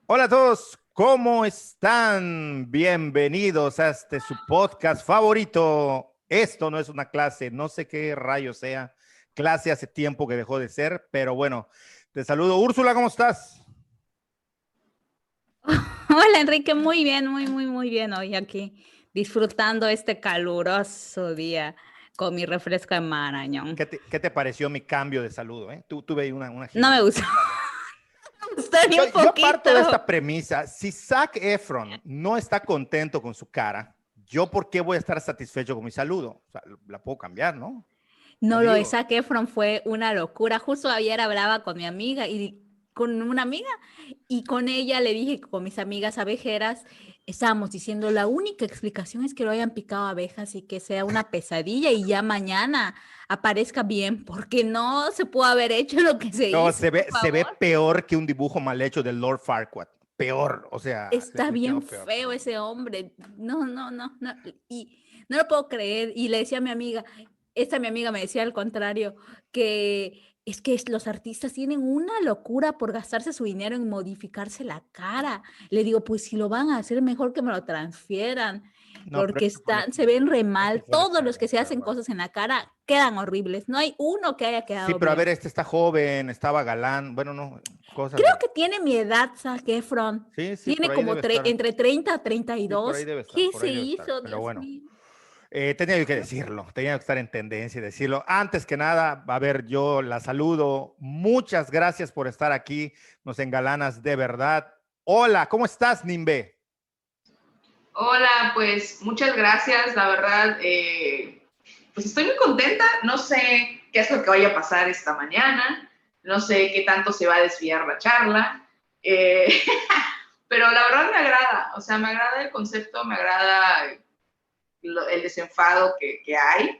Hola a todos, ¿cómo están? Bienvenidos a este su podcast favorito. Esto no es una clase, no sé qué rayo sea. Clase hace tiempo que dejó de ser, pero bueno, te saludo. Úrsula, ¿cómo estás? Hola Enrique, muy bien, muy bien hoy aquí, disfrutando este caluroso día con mi refresco de Marañón. ¿Qué te pareció mi cambio de saludo? Tú tuve ahí una No me gustó, girita rara. no me gustó ni un Yo parto de esta poquito. premisa. Si Zac Efron no está contento con su cara, ¿yo por qué voy a estar satisfecho con mi saludo? O sea, la puedo cambiar, ¿no? Yo No, lo de digo, Zac Efron fue una locura. Justo ayer hablaba con mi amiga y con una amiga y con ella le dije que con mis amigas abejeras estábamos diciendo la única explicación es que lo hayan picado abejas y que sea una pesadilla y ya mañana aparezca bien, porque no se pudo haber hecho lo que se no, hizo, se por ve, se ve favor. peor que un dibujo mal hecho de Lord Farquaad. Peor, o sea, Está bien definitivamente peor. feo ese hombre. No. Y no lo puedo creer. Y le decía a mi amiga, esta mi amiga me decía al contrario, que los artistas tienen una locura por gastarse su dinero en modificarse la cara. Le digo, pues si lo van a hacer, mejor que me lo transfieran, No, pero porque se ven re este mal. fue un Todos los que exagero, se la hacen verdad. cosas en la cara quedan horribles. No hay uno que haya Sí, quedado pero a ver, bien. este está joven, estaba galán, bueno, no, cosas Creo de... que tiene mi edad, Zac Efron. Sí, sí, Tiene por ahí como debe estar. entre 30 a Sí, por ahí 32. debe estar, ¿Qué por se ahí debe estar. hizo, Pero Dios bueno, mío? tenía que decirlo, tenía que estar en tendencia y decirlo. Antes que nada, a ver, yo la saludo. Muchas gracias por estar aquí, nos engalanas de verdad. Hola, ¿cómo estás, Nimbe? Hola, pues muchas gracias, la verdad, pues estoy muy contenta, no sé qué es lo que vaya a pasar esta mañana, no sé qué tanto se va a desviar la charla, eh, pero la verdad me agrada, o sea, me agrada el concepto, me agrada el desenfado que hay,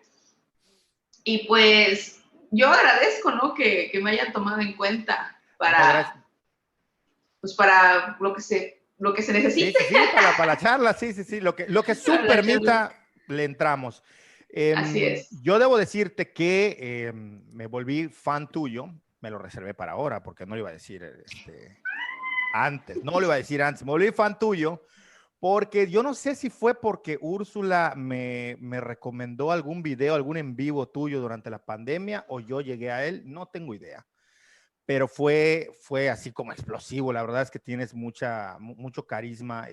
y pues yo agradezco, ¿no? Que me hayan tomado en cuenta No, gracias. pues para lo que se Sí, necesite sí, sí, para la charla, sí, sí, sí, lo que Zoom para la charla. permita, le entramos. Así es. Yo debo decirte que me volví fan tuyo, me lo reservé para ahora, porque no lo iba a decir antes, no lo iba a decir antes, me volví fan tuyo, porque yo no sé si fue porque Úrsula me recomendó algún video, algún en vivo tuyo durante la pandemia, o yo llegué a él, no tengo idea, pero fue así como explosivo. La verdad es que tienes mucho carisma,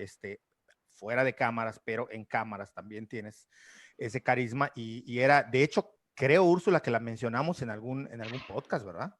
fuera de cámaras, pero en cámaras también tienes ese carisma y era, de hecho, creo, Úrsula, que la mencionamos en algún podcast, ¿verdad?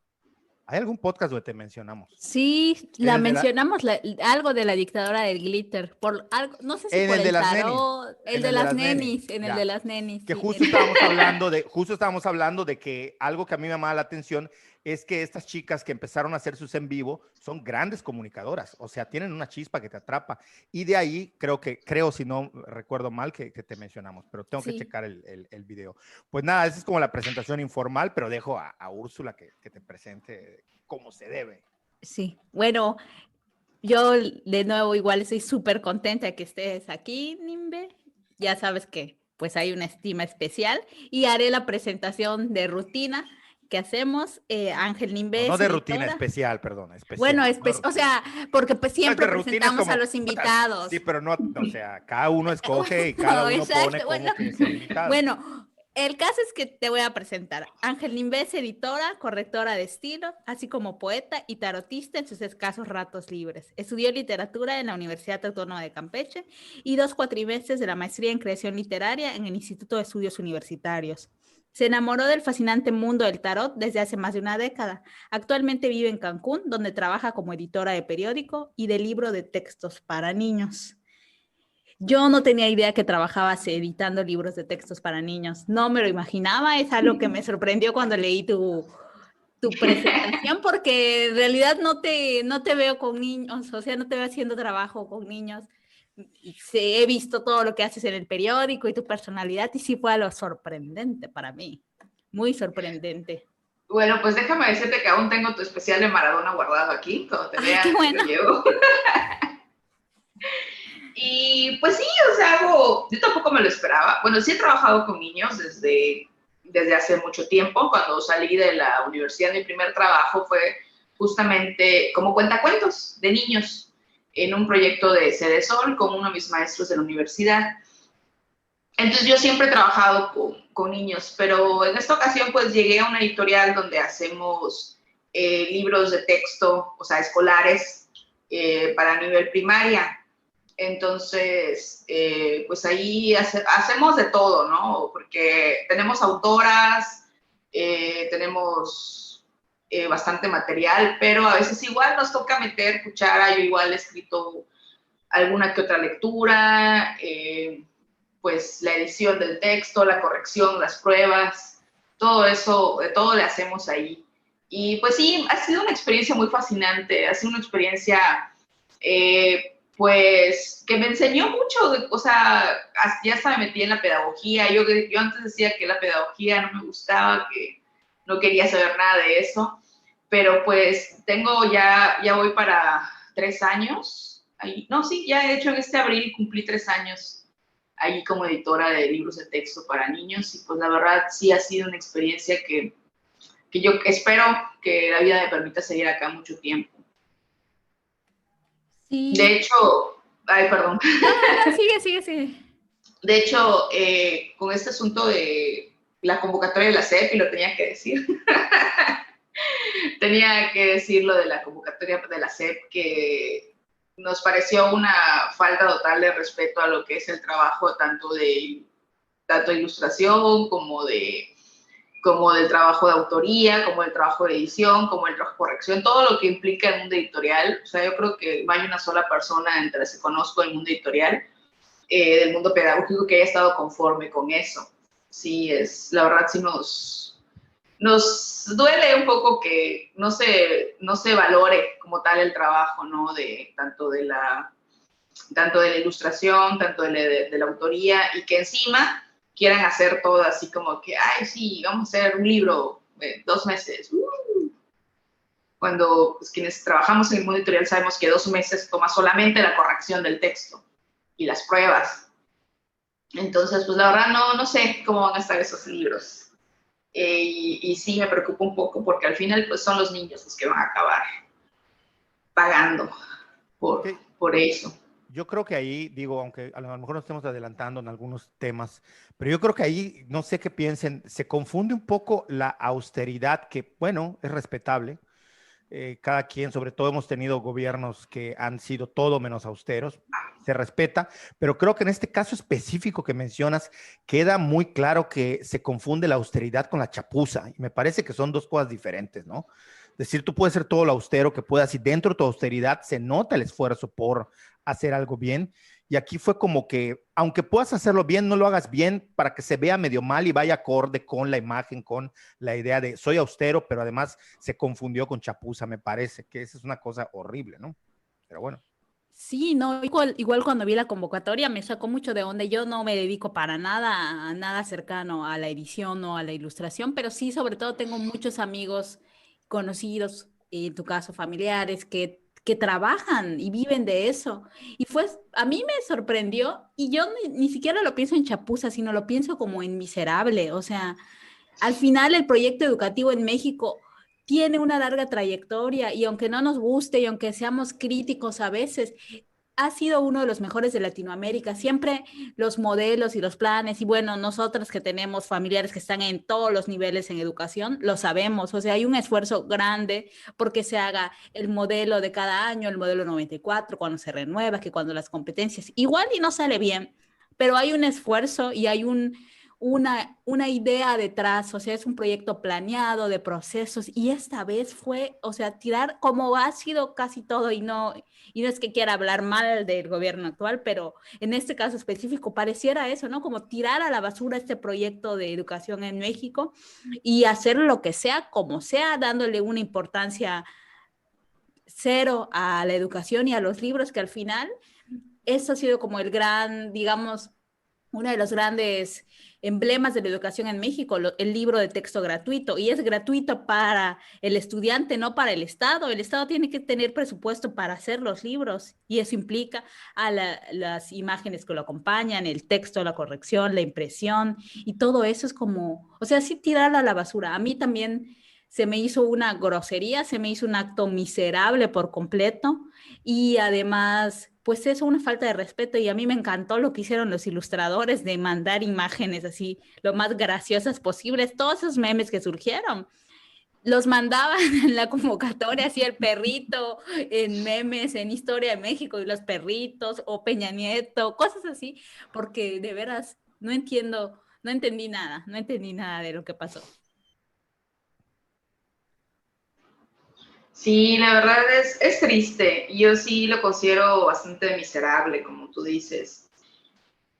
¿Hay algún podcast donde te mencionamos? Sí, En la el de la, mencionamos, algo de la dictadora del glitter, por algo, no sé si en por el de el las nenis, tarot, el en de el de las las nenis, nenis, en el de ya. las nenis, Que sí. En el- justo estábamos hablando de que algo que a mí me llama la atención es que estas chicas que empezaron a hacer sus en vivo son grandes comunicadoras, o sea, tienen una chispa que te atrapa. Y de ahí creo si no recuerdo mal, que te mencionamos, pero tengo que Sí, checar el video. Pues nada, esa es como la presentación informal, pero dejo a Úrsula que te presente como se debe. sí. Bueno, yo de nuevo igual estoy súper contenta de que estés aquí, Nimbe. Ya sabes que pues hay una estima especial y haré la presentación de rutina que hacemos. Ángel No, Nimbe no es de rutina editora. especial, perdón, Bueno, especial, no de o rutina. sea, porque pues No es de siempre rutina, es presentamos a como, los putas, sí, invitados. pero no, o sea, cada uno escoge y cada Bueno, uno pone exacto. Bueno, como que es el invitado. bueno, el caso es que te voy a presentar. Ángel Nimbe es editora, correctora de estilo, así como poeta y tarotista en sus escasos ratos libres. Estudió literatura en la Universidad Autónoma de Campeche y 2 cuatrimestres de la maestría en creación literaria en el Instituto de Estudios Universitarios. Se enamoró del fascinante mundo del tarot desde hace más de una década. Actualmente vive en Cancún, donde trabaja como editora de periódico y de libro de textos para niños. Yo no tenía idea que trabajabas editando libros de textos para niños. No me lo imaginaba. Es algo que me sorprendió cuando leí tu presentación, porque en realidad no te veo con niños, o sea, no te veo haciendo trabajo con niños. Y he visto todo lo que haces en el periódico y tu personalidad, y sí fue algo sorprendente para mí. Muy sorprendente. Bueno, pues déjame decirte que aún tengo tu especial de Maradona guardado aquí. Cuando te Ay, qué vea, te lo bueno. llevo. Y pues sí, o sea, yo tampoco me lo esperaba. Bueno, sí he trabajado con niños desde hace mucho tiempo. Cuando salí de la universidad, mi primer trabajo fue justamente como cuentacuentos de niños. en un proyecto de Sede Sol con uno de mis maestros de la universidad. Entonces yo siempre he trabajado con niños, pero en esta ocasión pues llegué a una editorial donde hacemos libros de texto, o sea, escolares para nivel primaria. Entonces, pues ahí hacemos de todo, ¿no? Porque tenemos autoras, tenemos bastante material, pero a veces igual nos toca meter cuchara. Yo igual he escrito alguna que otra lectura, pues la edición del texto, la corrección, las pruebas, todo eso, todo le hacemos ahí. Y pues sí, ha sido una experiencia muy fascinante, ha sido una experiencia pues que me enseñó mucho, o sea, ya hasta me metí en la pedagogía. Yo antes decía que la pedagogía no me gustaba, que no quería saber nada de eso, pero pues ya voy para 3 años, ahí, no, sí, ya de hecho en este abril cumplí 3 años ahí como editora de libros de texto para niños, y pues la verdad sí ha sido una experiencia que yo espero que la vida me permita seguir acá mucho tiempo. Sí. De hecho, ay, perdón. No, sigue. De hecho, con este asunto de la convocatoria de la SEP, y lo tenía que decir, tenía que decir lo de la convocatoria de la SEP, que nos pareció una falta total de respeto a lo que es el trabajo tanto de ilustración como del trabajo de autoría, como del trabajo de edición, como el trabajo de corrección, todo lo que implica el mundo editorial. O sea, yo creo que no hay una sola persona entre las que conozco del mundo editorial, del mundo pedagógico, que haya estado conforme con eso. Sí, la verdad sí nos duele un poco que no se valore como tal el trabajo, ¿no? Tanto de la ilustración, tanto de la autoría, y que encima quieran hacer todo así como que, ay, sí, vamos a hacer un libro 2 meses. Cuando pues, quienes trabajamos en el mundo editorial sabemos que 2 meses toma solamente la corrección del texto y las pruebas. Entonces, pues la verdad no sé cómo van a estar esos libros. Y sí me preocupa un poco, porque al final pues son los niños los que van a acabar pagando por eso. Yo creo que ahí, digo, aunque a lo mejor nos estemos adelantando en algunos temas, pero yo creo que ahí, no sé qué piensen, se confunde un poco la austeridad, que, bueno, es respetable. Cada quien, sobre todo hemos tenido gobiernos que han sido todo menos austeros, se respeta, pero creo que en este caso específico que mencionas, queda muy claro que se confunde la austeridad con la chapuza, y me parece que son dos cosas diferentes, ¿no? Es decir, tú puedes ser todo lo austero que puedas, y dentro de tu austeridad se nota el esfuerzo por hacer algo bien. Y aquí fue como que, aunque puedas hacerlo bien, no lo hagas bien para que se vea medio mal y vaya acorde con la imagen, con la idea de soy austero, pero además se confundió con chapuza. Me parece que esa es una cosa horrible, ¿no? Pero bueno. Sí, no, igual cuando vi la convocatoria me sacó mucho de onda. Yo no me dedico para nada a nada cercano a la edición o a la ilustración, pero sí, sobre todo tengo muchos amigos conocidos, en tu caso familiares, que trabajan y viven de eso. Y a mí me sorprendió, y yo ni siquiera lo pienso en chapuza, sino lo pienso como en miserable. O sea, al final el proyecto educativo en México tiene una larga trayectoria, y aunque no nos guste y aunque seamos críticos a veces, ha sido uno de los mejores de Latinoamérica. Siempre los modelos y los planes, y bueno, nosotras que tenemos familiares que están en todos los niveles en educación, lo sabemos. O sea, hay un esfuerzo grande porque se haga el modelo de cada año, el modelo 94, cuando se renueva, que cuando las competencias, igual y no sale bien, pero hay un esfuerzo y hay una idea detrás. O sea, es un proyecto planeado de procesos, y esta vez fue, o sea, tirar como ha sido casi todo. Y no es que quiera hablar mal del gobierno actual, pero en este caso específico pareciera eso, ¿no? Como tirar a la basura este proyecto de educación en México y hacer lo que sea, como sea, dándole una importancia cero a la educación y a los libros, que al final eso ha sido como el gran, digamos, uno de los grandes emblemas de la educación en México, el libro de texto gratuito, y es gratuito para el estudiante, no para el Estado. El Estado tiene que tener presupuesto para hacer los libros, y eso implica a las imágenes que lo acompañan, el texto, la corrección, la impresión, y todo eso es como, o sea, sí tirarla a la basura. A mí también se me hizo una grosería, se me hizo un acto miserable por completo y además, pues eso, una falta de respeto y a mí me encantó lo que hicieron los ilustradores de mandar imágenes así, lo más graciosas posibles, todos esos memes que surgieron. Los mandaban en la convocatoria, así el perrito, en memes, en Historia de México y los perritos, o Peña Nieto, cosas así, porque de veras no entiendo, no entendí nada de lo que pasó. Sí, la verdad es triste. Yo sí lo considero bastante miserable, como tú dices.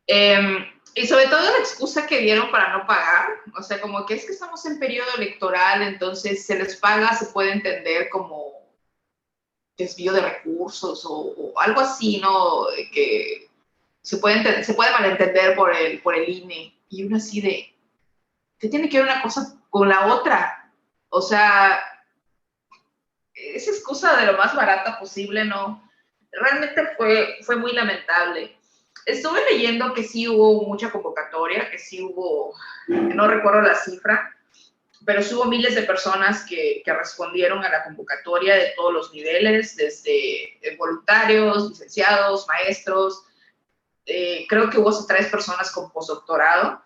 Y sobre todo la excusa que dieron para no pagar, o sea, como que es que estamos en periodo electoral, entonces se les paga, se puede entender como desvío de recursos o algo así, ¿no? Que se puede malentender por el INE. Y uno así de, ¿qué tiene que ver una cosa con la otra? O sea, esa excusa de lo más barata posible, ¿no? Realmente fue muy lamentable. Estuve leyendo que sí hubo mucha convocatoria, que sí hubo, no recuerdo la cifra, pero sí hubo miles de personas que respondieron a la convocatoria de todos los niveles, desde voluntarios, licenciados, maestros, creo que hubo hasta 3 personas con postdoctorado.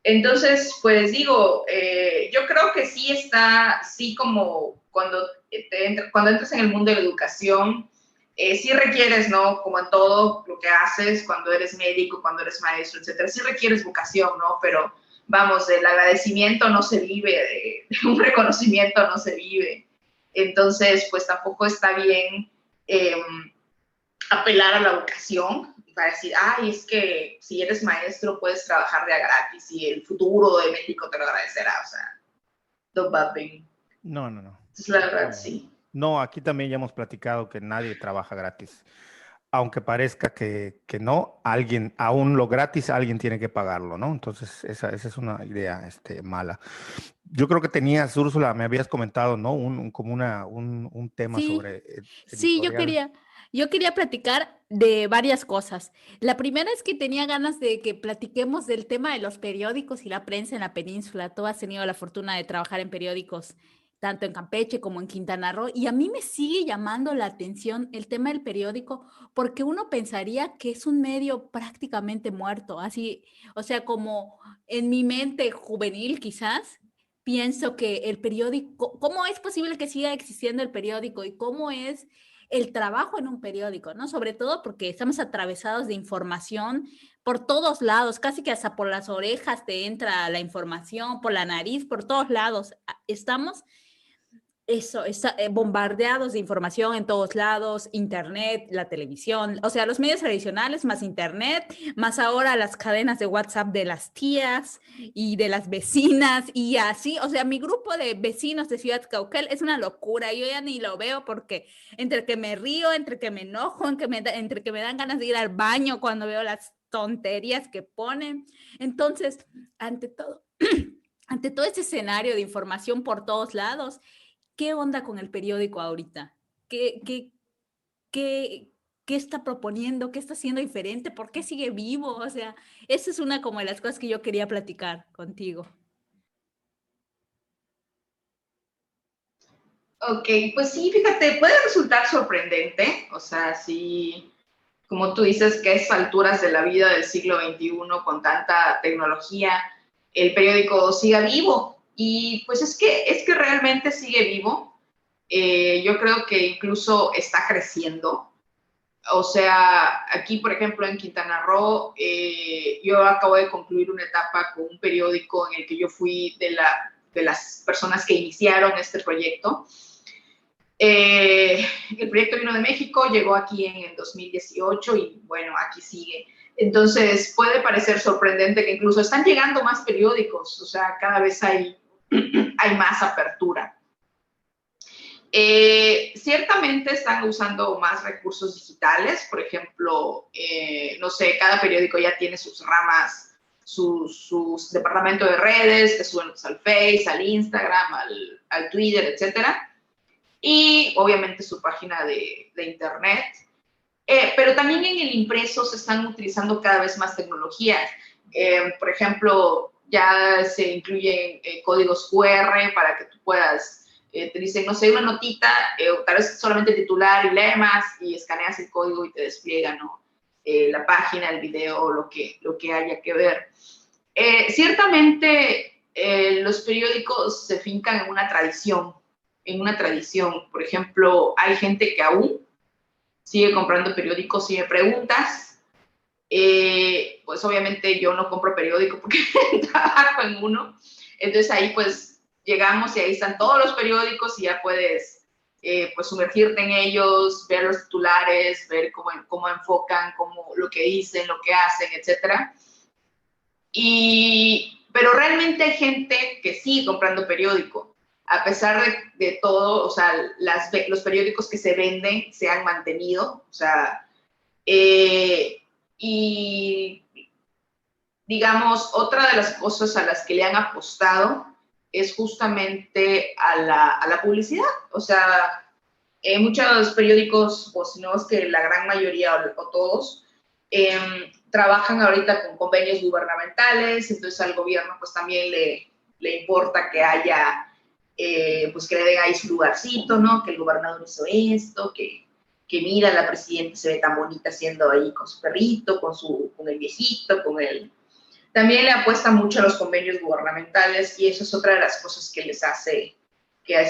Entonces, pues digo, yo creo que sí está, sí como cuando entras en el mundo de la educación, sí requieres, ¿no? Como en todo lo que haces, cuando eres médico, cuando eres maestro, etcétera, sí requieres vocación, ¿no? Pero vamos, del agradecimiento no se vive, de un reconocimiento no se vive. Entonces, pues tampoco está bien apelar a la vocación para decir, ay, es que si eres maestro puedes trabajar de a gratis y el futuro de México te lo agradecerá, o sea, don't bad baby. No, no, no. Entonces, la verdad, No, sí. no, aquí también ya hemos platicado que nadie trabaja gratis. Aunque parezca que no, alguien, aún lo gratis, alguien tiene que pagarlo, ¿no? Entonces, esa es una idea mala. Yo creo que tenías, Úrsula, me habías comentado, ¿no? Como un tema Sí, sobre sí, editorial. yo quería platicar de varias cosas. La primera es que tenía ganas de que platiquemos del tema de los periódicos y la prensa en la península. Tú has tenido la fortuna de trabajar en periódicos, tanto en Campeche como en Quintana Roo, y a mí me sigue llamando la atención el tema del periódico porque uno pensaría que es un medio prácticamente muerto, así, o sea, como en mi mente juvenil quizás pienso que el periódico, ¿cómo es posible que siga existiendo el periódico y cómo es el trabajo en un periódico, ¿no? Sobre todo porque estamos atravesados de información por todos lados, casi que hasta por las orejas te entra la información, por la nariz, por todos lados. Estamos eso, está, bombardeados de información en todos lados, internet, la televisión, o sea, los medios tradicionales más internet, más ahora las cadenas de WhatsApp de las tías y de las vecinas y así, o sea, mi grupo de vecinos de Ciudad Cauquel es una locura, yo ya ni lo veo porque entre que me río, entre que me enojo, entre que me dan ganas de ir al baño cuando veo las tonterías que ponen. Entonces, ante todo, ante todo este escenario de información por todos lados, ¿qué onda con el periódico ahorita? ¿Qué, qué está proponiendo? ¿Qué está haciendo diferente? ¿Por qué sigue vivo? O sea, esa es una como de las cosas que yo quería platicar contigo. Ok, pues sí, fíjate, puede resultar sorprendente, o sea, sí, como tú dices, que a estas alturas de la vida del siglo XXI, con tanta tecnología, el periódico siga vivo. Y pues es que realmente sigue vivo. Yo creo que incluso está creciendo. O sea, aquí, por ejemplo, en Quintana Roo, yo acabo de concluir una etapa con un periódico en el que yo fui de las personas que iniciaron este proyecto. El proyecto vino de México, llegó aquí en el 2018 y bueno, aquí sigue. Entonces, puede parecer sorprendente que incluso están llegando más periódicos, o sea, cada vez hay más apertura. Ciertamente están usando más recursos digitales, por ejemplo, no sé, cada periódico ya tiene sus ramas, sus departamentos de redes, que suben al Face, al Instagram, al Twitter, etcétera. Y obviamente su página de internet. Pero también en el impreso se están utilizando cada vez más tecnologías. Por ejemplo, ya se incluyen códigos QR para que tú puedas te dicen, no sé, una notita, o tal vez solamente el titular y lee más y escaneas el código y te despliega, ¿no? La página, el video, lo que haya que ver. Ciertamente los periódicos se fincan en una tradición, Por ejemplo, hay gente que aún sigue comprando periódicos. Si me preguntas, pues obviamente yo no compro periódico porque trabajo en uno. Entonces ahí pues llegamos y ahí están todos los periódicos y ya puedes pues sumergirte en ellos, ver los titulares, ver cómo enfocan, lo que dicen, lo que hacen, etcétera. Pero realmente hay gente que sigue comprando periódico. A pesar de todo, o sea, los periódicos que se venden se han mantenido, o sea, y digamos, otra de las cosas a las que le han apostado es justamente a la publicidad. O sea, muchos periódicos, o si no es que la gran mayoría o todos, trabajan ahorita con convenios gubernamentales, entonces al gobierno pues también le importa que haya, pues que le den ahí su lugarcito, ¿no? Que el gobernador hizo esto, que mira, la presidenta se ve tan bonita haciendo ahí con su perrito, con el viejito, También le apuesta mucho a los convenios gubernamentales y eso es otra de las cosas que les hace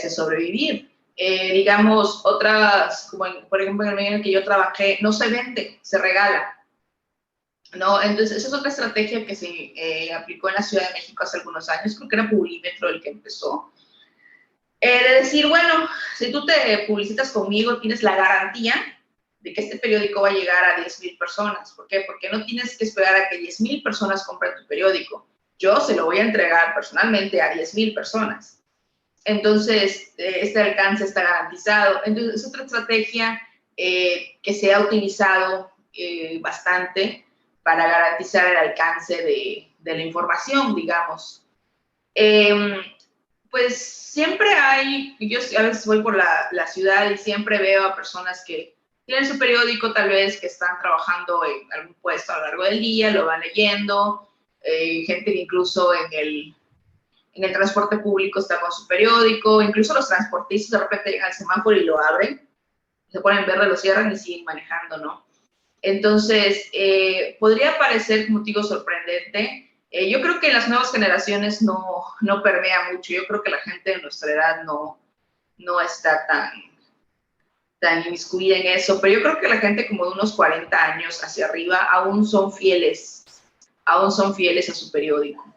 sobrevivir. Digamos, otras, como por ejemplo en el medio en el que yo trabajé, no se vende, se regala, ¿no? Entonces, esa es otra estrategia que se aplicó en la Ciudad de México hace algunos años, creo que era Publimetro el que empezó, de decir, bueno, si tú te publicitas conmigo, tienes la garantía de que este periódico va a llegar a 10,000 personas. ¿Por qué? Porque no tienes que esperar a que 10,000 personas compren tu periódico. Yo se lo voy a entregar personalmente a 10,000 personas. Entonces, este alcance está garantizado. Entonces, es otra estrategia que se ha utilizado bastante para garantizar el alcance de la información, digamos. Pues siempre yo a veces voy por la ciudad y siempre veo a personas que tienen su periódico, tal vez que están trabajando en algún puesto a lo largo del día, lo van leyendo, gente que incluso en el transporte público está con su periódico, incluso los transportistas de repente llegan al semáforo y lo abren, se ponen verde, lo cierran y siguen manejando, ¿no? Entonces, podría parecer, como te digo, sorprendente. Yo creo que las nuevas generaciones no permea mucho. Yo creo que la gente de nuestra edad no está tan inmiscuida en eso, pero yo creo que la gente como de unos 40 años hacia arriba aún son fieles a su periódico.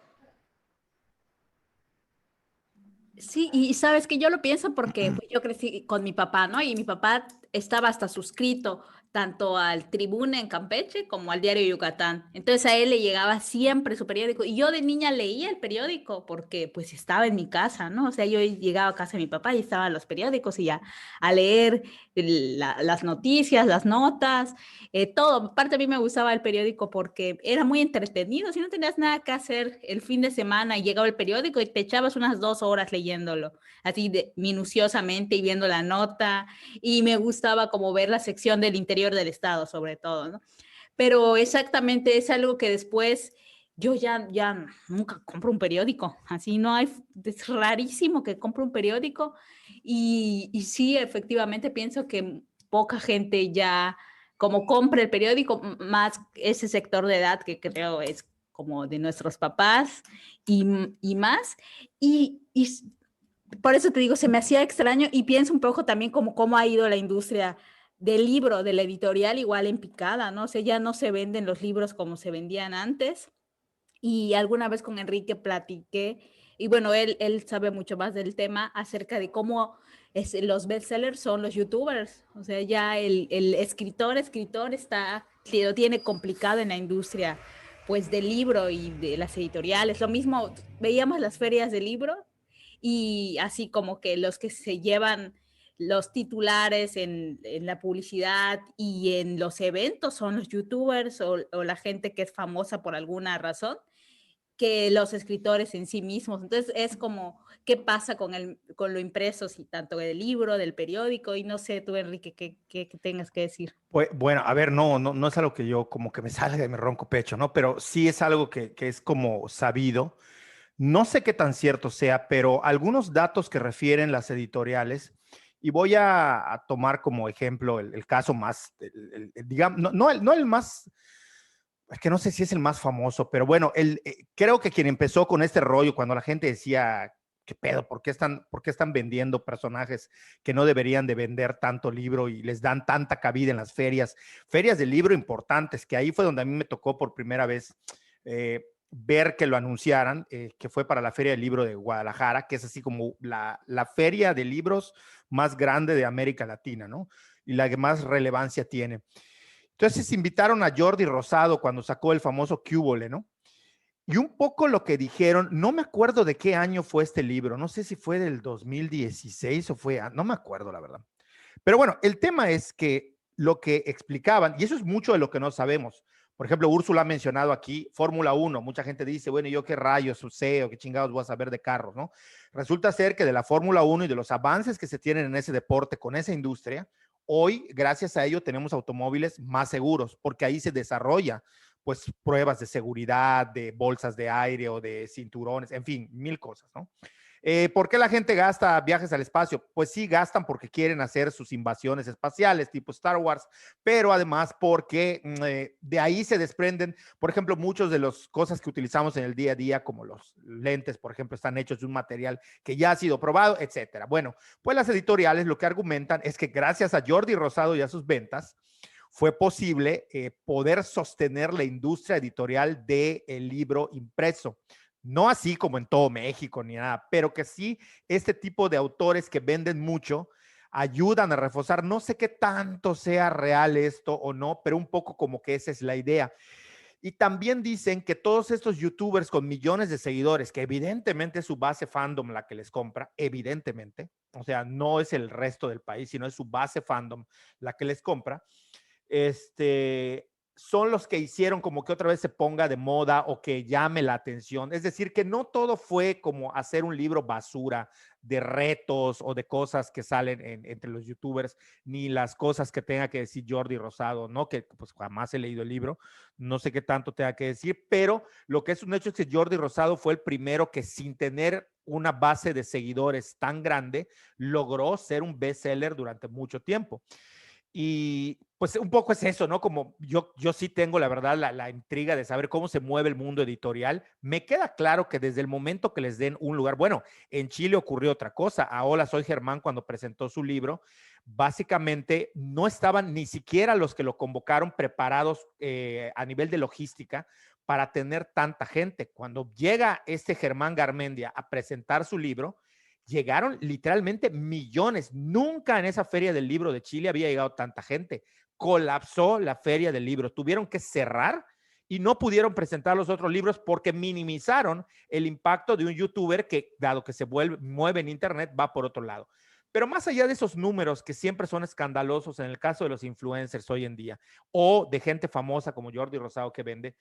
Sí, y sabes que yo lo pienso porque pues, yo crecí con mi papá, ¿no? Y mi papá estaba hasta suscrito tanto al Tribuna en Campeche como al Diario Yucatán. Entonces a él le llegaba siempre su periódico. Y yo de niña leía el periódico porque pues estaba en mi casa, ¿no? O sea, yo llegaba a casa de mi papá y estaban los periódicos y ya a leer las noticias, las notas, todo. Aparte a mí me gustaba el periódico porque era muy entretenido. Si no tenías nada que hacer el fin de semana y llegaba el periódico y te echabas unas 2 horas leyéndolo, así minuciosamente y viendo la nota. Y me gustaba como ver la sección del interior del estado, sobre todo, ¿no? Pero exactamente es algo que después yo ya nunca compro un periódico, así no hay, es rarísimo que compre un periódico y sí, efectivamente pienso que poca gente ya como compra el periódico, más ese sector de edad que creo es como de nuestros papás y más, y por eso te digo, se me hacía extraño y pienso un poco también como cómo ha ido la industria del libro, de la editorial, igual en picada, ¿no? O sea, ya no se venden los libros como se vendían antes. Y alguna vez con Enrique platiqué, y bueno, él sabe mucho más del tema acerca de cómo los bestsellers son los youtubers. O sea, ya el escritor lo tiene complicado en la industria, pues del libro y de las editoriales. Lo mismo, veíamos las ferias de libro y así como que los que se llevan los titulares en la publicidad y en los eventos son los youtubers o la gente que es famosa por alguna razón que los escritores en sí mismos. Entonces es como, ¿qué pasa con lo impreso, si tanto del libro, del periódico? Y no sé, tú, Enrique, ¿qué tengas que decir? Pues, bueno, a ver, no es algo que yo como que me salga de mi ronco pecho, ¿no? Pero sí es algo que es como sabido No sé qué tan cierto sea, pero algunos datos que refieren las editoriales, y voy a tomar como ejemplo el caso más, digamos, no el más, es que no sé si es el más famoso, pero bueno, creo que quien empezó con este rollo, cuando la gente decía, ¿qué pedo? Por qué están vendiendo personajes que no deberían de vender tanto libro y les dan tanta cabida en las ferias de libro importantes, que ahí fue donde a mí me tocó por primera vez ver que lo anunciaran, que fue para la Feria del Libro de Guadalajara, que es así como la feria de libros más grande de América Latina, ¿no? Y la que más relevancia tiene. Entonces invitaron a Jordi Rosado cuando sacó el famoso Cúbole, ¿no? Y un poco lo que dijeron, no me acuerdo de qué año fue este libro, no sé si fue del 2016 o fue, no me acuerdo la verdad. Pero bueno, el tema es que lo que explicaban, y eso es mucho de lo que no sabemos. Por ejemplo, Úrsula ha mencionado aquí Fórmula 1. Mucha gente dice, bueno, ¿yo qué rayos sé o qué chingados voy a saber de carros, no? Resulta ser que de la Fórmula 1 y de los avances que se tienen en ese deporte con esa industria, hoy, gracias a ello, tenemos automóviles más seguros, porque ahí se desarrolla pues pruebas de seguridad, de bolsas de aire o de cinturones, en fin, mil cosas, ¿no? ¿Por qué la gente gasta viajes al espacio? Pues sí, gastan porque quieren hacer sus invasiones espaciales tipo Star Wars, pero además porque de ahí se desprenden, por ejemplo, muchos de las cosas que utilizamos en el día a día, como los lentes, por ejemplo, están hechos de un material que ya ha sido probado, etcétera. Bueno, pues las editoriales lo que argumentan es que gracias a Jordi Rosado y a sus ventas, fue posible poder sostener la industria editorial del libro impreso. No así como en todo México ni nada, pero que sí este tipo de autores que venden mucho ayudan a reforzar. No sé qué tanto sea real esto o no, pero un poco como que esa es la idea. Y también dicen que todos estos youtubers con millones de seguidores, que evidentemente es su base fandom la que les compra, evidentemente, o sea, no es el resto del país, sino es su base fandom la que les compra, son los que hicieron como que otra vez se ponga de moda o que llame la atención. Es decir, que no todo fue como hacer un libro basura de retos o de cosas que salen entre los youtubers, ni las cosas que tenga que decir Jordi Rosado, ¿no? Que pues jamás he leído el libro, no sé qué tanto tenga que decir, pero lo que es un hecho es que Jordi Rosado fue el primero que sin tener una base de seguidores tan grande, logró ser un bestseller durante mucho tiempo. Y pues un poco es eso, ¿no? Como yo sí tengo, la verdad, la intriga de saber cómo se mueve el mundo editorial. Me queda claro que desde el momento que les den un lugar, bueno, en Chile ocurrió otra cosa. A Hola, soy Germán, cuando presentó su libro, básicamente no estaban ni siquiera los que lo convocaron preparados a nivel de logística para tener tanta gente. Cuando llega este Germán Garmendia a presentar su libro, llegaron literalmente millones. Nunca en esa feria del libro de Chile había llegado tanta gente. Colapsó la feria del libro. Tuvieron que cerrar y no pudieron presentar los otros libros porque minimizaron el impacto de un youtuber que, dado que se mueve en internet, va por otro lado. Pero más allá de esos números que siempre son escandalosos en el caso de los influencers hoy en día o de gente famosa como Jordi Rosado que vende,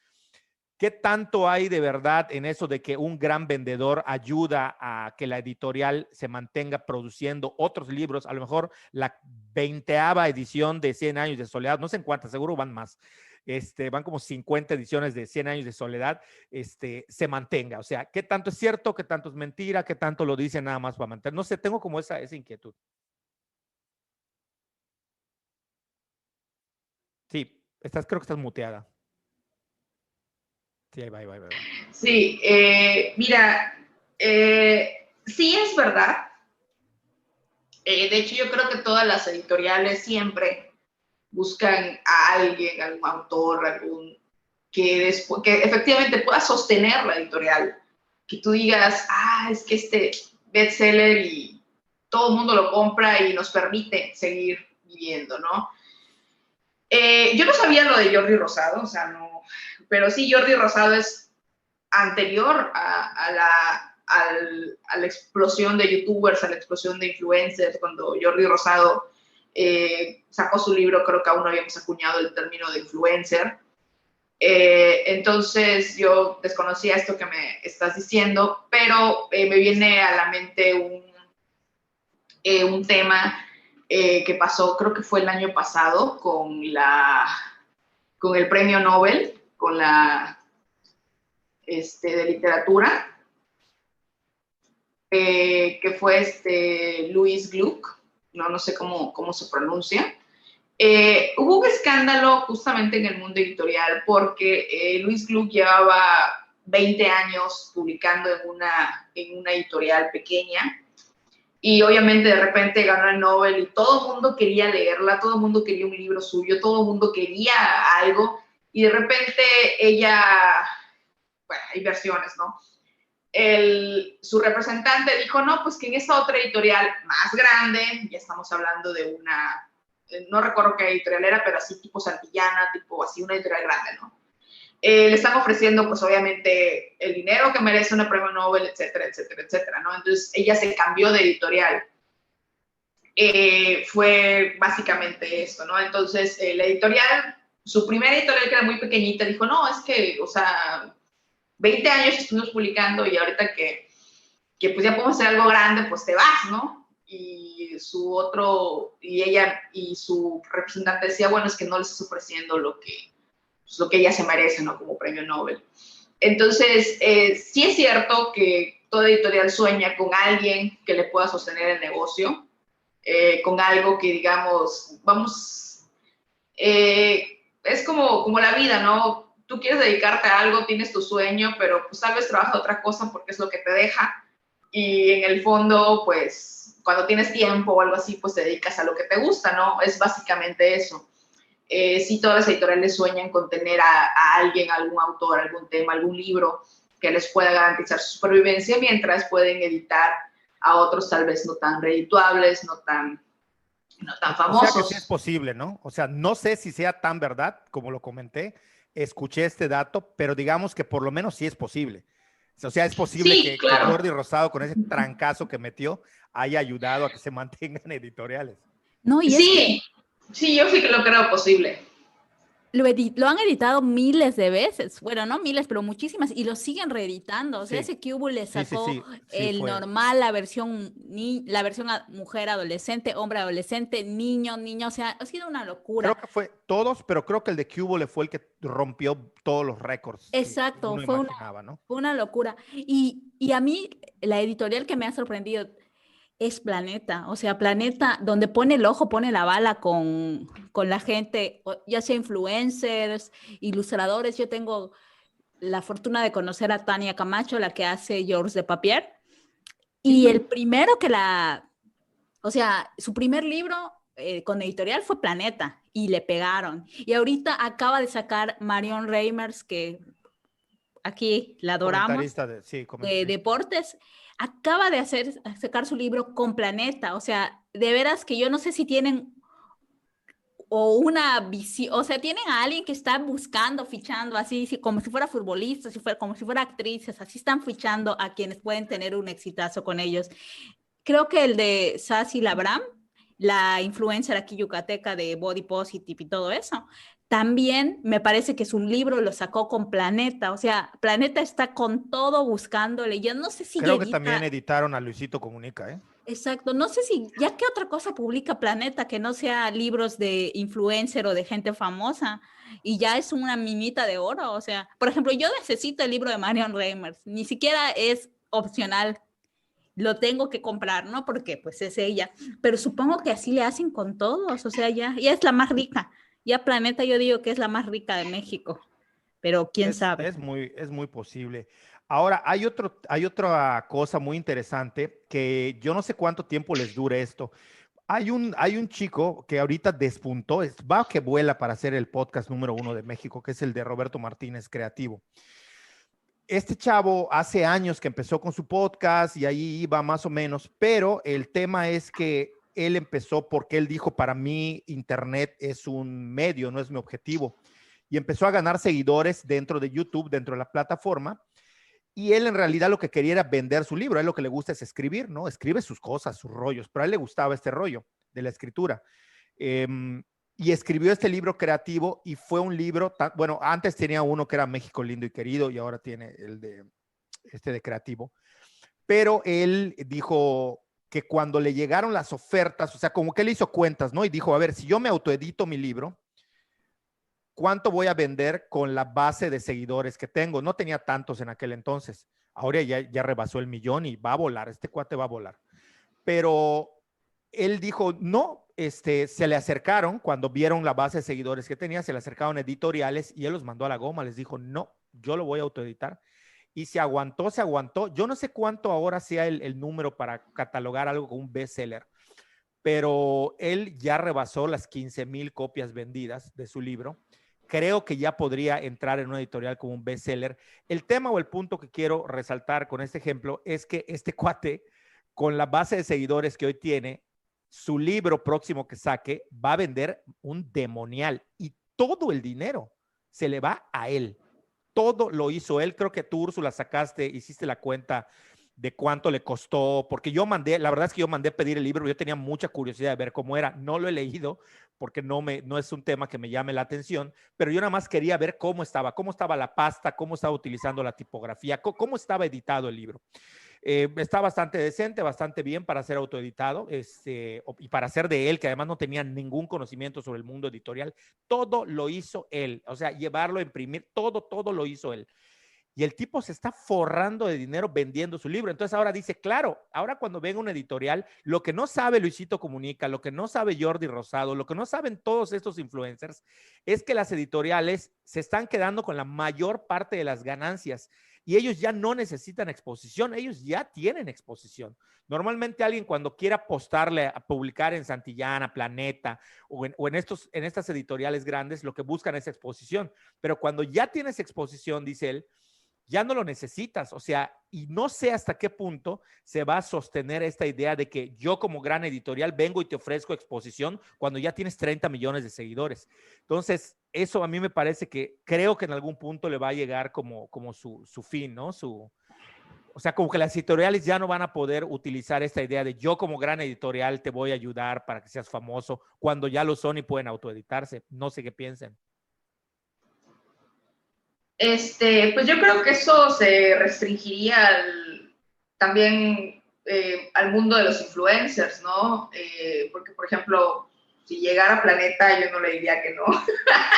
¿qué tanto hay de verdad en eso de que un gran vendedor ayuda a que la editorial se mantenga produciendo otros libros? A lo mejor la 20ª edición de 100 años de soledad, no sé en cuántas, seguro van más, van como 50 ediciones de 100 años de soledad, se mantenga. O sea, ¿qué tanto es cierto? ¿Qué tanto es mentira? ¿Qué tanto lo dicen nada más para mantener? No sé, tengo como esa inquietud. Sí, creo que estás muteada. Sí, ahí va, ahí va, ahí va. Sí, mira, sí es verdad. De hecho, yo creo que todas las editoriales siempre buscan a alguien, algún autor, que efectivamente pueda sostener la editorial. Que tú digas, es que este bestseller y todo el mundo lo compra y nos permite seguir viviendo, ¿no? Yo no sabía lo de Jordi Rosado, o sea, no, pero sí, Jordi Rosado es anterior a la explosión de youtubers, a la explosión de influencers, cuando Jordi Rosado sacó su libro, creo que aún no habíamos acuñado el término de influencer. Entonces yo desconocía esto que me estás diciendo, pero me viene a la mente un tema que pasó, creo que fue el año pasado, con el premio Nobel, con de literatura, que fue Louis Gluck, no sé cómo se pronuncia. Hubo un escándalo justamente en el mundo editorial porque Louis Gluck llevaba 20 años publicando en una editorial pequeña y obviamente de repente ganó el Nobel y todo el mundo quería leerla, todo el mundo quería un libro suyo, todo el mundo quería algo y de repente ella, bueno, hay versiones, ¿no? Su representante dijo, no, pues que en esta otra editorial más grande, ya estamos hablando de una, no recuerdo qué editorial era, pero así tipo Santillana, tipo así una editorial grande, ¿no? Le están ofreciendo, pues obviamente, el dinero que merece un premio Nobel, etcétera, etcétera, etcétera, ¿no? Entonces, ella se cambió de editorial. Fue básicamente esto, ¿no? Entonces, la editorial, su primera editorial que era muy pequeñita, dijo, no, es que, o sea, 20 años estuvimos publicando y ahorita que pues ya podemos hacer algo grande, pues te vas, ¿no? Y ella y su representante decía, bueno, es que no les estás ofreciendo lo que ella se merece, ¿no? Como premio Nobel. Entonces, sí es cierto que toda editorial sueña con alguien que le pueda sostener el negocio, con algo que, digamos, es como la vida, ¿no? Tú quieres dedicarte a algo, tienes tu sueño, pero pues tal vez trabajas otra cosa porque es lo que te deja y en el fondo, pues, cuando tienes tiempo o algo así, pues te dedicas a lo que te gusta, ¿no? Es básicamente eso. Sí, todas las editoriales sueñan con tener a alguien, algún autor, algún tema, algún libro que les pueda garantizar su supervivencia mientras pueden editar a otros tal vez no tan redituables, no tan famosos. O sea que sí es posible, ¿no? O sea, no sé si sea tan verdad como lo comenté, escuché este dato, pero digamos que por lo menos sí es posible. O sea, es posible sí, claro. que Jordi Rosado con ese trancazo que metió haya ayudado a que se mantengan editoriales. No, y sí, sí, yo sí que lo creo posible. Lo han editado miles de veces, bueno, no miles, pero muchísimas, y lo siguen reeditando. O sea, Sí. ese Cubo le sacó Sí, el fue. normal, la versión mujer adolescente, hombre adolescente, niño, o sea, ha sido una locura. Creo que fue todos, pero creo que el de Cubo fue el que rompió todos los récords. Exacto, uno imaginaba, ¿no? fue una locura. Y a mí, la editorial que me ha sorprendido es Planeta, o sea, Planeta, donde pone el ojo, pone la bala con la gente, ya sea influencers, ilustradores. Yo tengo la fortuna de conocer a Tania Camacho, la que hace Georges de Papier, y el primero o sea, su primer libro con editorial fue Planeta, y le pegaron. Y ahorita acaba de sacar Marion Reimers, que aquí la adoramos, de deportes, acaba de sacar su libro con Planeta. O sea, de veras que yo no sé si tienen o una visión, o sea, tienen a alguien que está buscando, fichando así, como si fuera futbolista, como si fuera actrices, así están fichando a quienes pueden tener un exitazo con ellos. Creo que el de Sassy Labram, la influencer aquí yucateca de Body Positive y todo eso, también me parece que su libro lo sacó con Planeta. O sea, Planeta está con todo buscándole. Yo no sé si creo que también editaron a Luisito Comunica, ¿eh? Exacto, no sé si ya qué otra cosa publica Planeta que no sea libros de influencer o de gente famosa, y ya es una minita de oro. O sea, por ejemplo, yo necesito el libro de Marion Reimers, ni siquiera es opcional, lo tengo que comprar, ¿no? Porque pues es ella, pero supongo que así le hacen con todos. O sea, ya es la más rica, ya Planeta yo digo que es la más rica de México, pero quién sabe. Es muy posible. Ahora, hay otra cosa muy interesante que yo no sé cuánto tiempo les dure esto. Hay un chico que ahorita despuntó, va que vuela para hacer el podcast número 1 de México, que es el de Roberto Martínez Creativo. Este chavo hace años que empezó con su podcast y ahí iba más o menos, pero el tema es que él empezó porque él dijo, para mí Internet es un medio, no es mi objetivo. Y empezó a ganar seguidores dentro de YouTube, dentro de la plataforma. Y él en realidad lo que quería era vender su libro. A él lo que le gusta es escribir, ¿no? Escribe sus cosas, sus rollos, pero a él le gustaba este rollo de la escritura. Y escribió este libro creativo y fue un libro, bueno, antes tenía uno que era México Lindo y Querido y ahora tiene el de creativo. Pero él dijo que cuando le llegaron las ofertas, o sea, como que él hizo cuentas, ¿no? Y dijo, a ver, si yo me autoedito mi libro, ¿cuánto voy a vender con la base de seguidores que tengo? No tenía tantos en aquel entonces. Ahora ya rebasó el 1,000,000 y va a volar, este cuate va a volar. Pero él dijo, no, se le acercaron cuando vieron la base de seguidores que tenía, se le acercaron editoriales y él los mandó a la goma, les dijo, no, yo lo voy a autoeditar. Y se aguantó, se aguantó. Yo no sé cuánto ahora sea el número para catalogar algo como un bestseller, pero él ya rebasó las 15,000 copias vendidas de su libro. Creo que ya podría entrar en una editorial como un bestseller. El tema o el punto que quiero resaltar con este ejemplo es que este cuate, con la base de seguidores que hoy tiene, su libro próximo que saque va a vender un demonial y todo el dinero se le va a él. Todo lo hizo él. Creo que tú, Úrsula, sacaste, hiciste la cuenta de cuánto le costó, porque yo mandé, la verdad es que yo mandé pedir el libro, yo tenía mucha curiosidad de ver cómo era, no lo he leído porque no es un tema que me llame la atención, pero yo nada más quería ver cómo estaba la pasta, cómo estaba utilizando la tipografía, cómo estaba editado el libro. Está bastante decente, bastante bien para ser autoeditado y para ser de él, que además no tenía ningún conocimiento sobre el mundo editorial. Todo lo hizo él, o sea, llevarlo, imprimir, todo lo hizo él. Y el tipo se está forrando de dinero vendiendo su libro. Entonces ahora dice, claro, ahora cuando venga una editorial, lo que no sabe Luisito Comunica, lo que no sabe Jordi Rosado, lo que no saben todos estos influencers, es que las editoriales se están quedando con la mayor parte de las ganancias y ellos ya no necesitan exposición, ellos ya tienen exposición. Normalmente alguien cuando quiera apostarle a publicar en Santillana, Planeta o en estas editoriales grandes, lo que buscan es exposición. Pero cuando ya tienes exposición, dice él, ya no lo necesitas, o sea, y no sé hasta qué punto se va a sostener esta idea de que yo como gran editorial vengo y te ofrezco exposición cuando ya tienes 30 millones de seguidores. Entonces, eso a mí me parece que creo que en algún punto le va a llegar como su fin, ¿no? O sea, como que las editoriales ya no van a poder utilizar esta idea de yo como gran editorial te voy a ayudar para que seas famoso cuando ya lo son y pueden autoeditarse. No sé qué piensen. Pues yo creo que eso se restringiría también al mundo de los influencers, ¿no? Porque, por ejemplo, si llegara a Planeta, yo no le diría que no.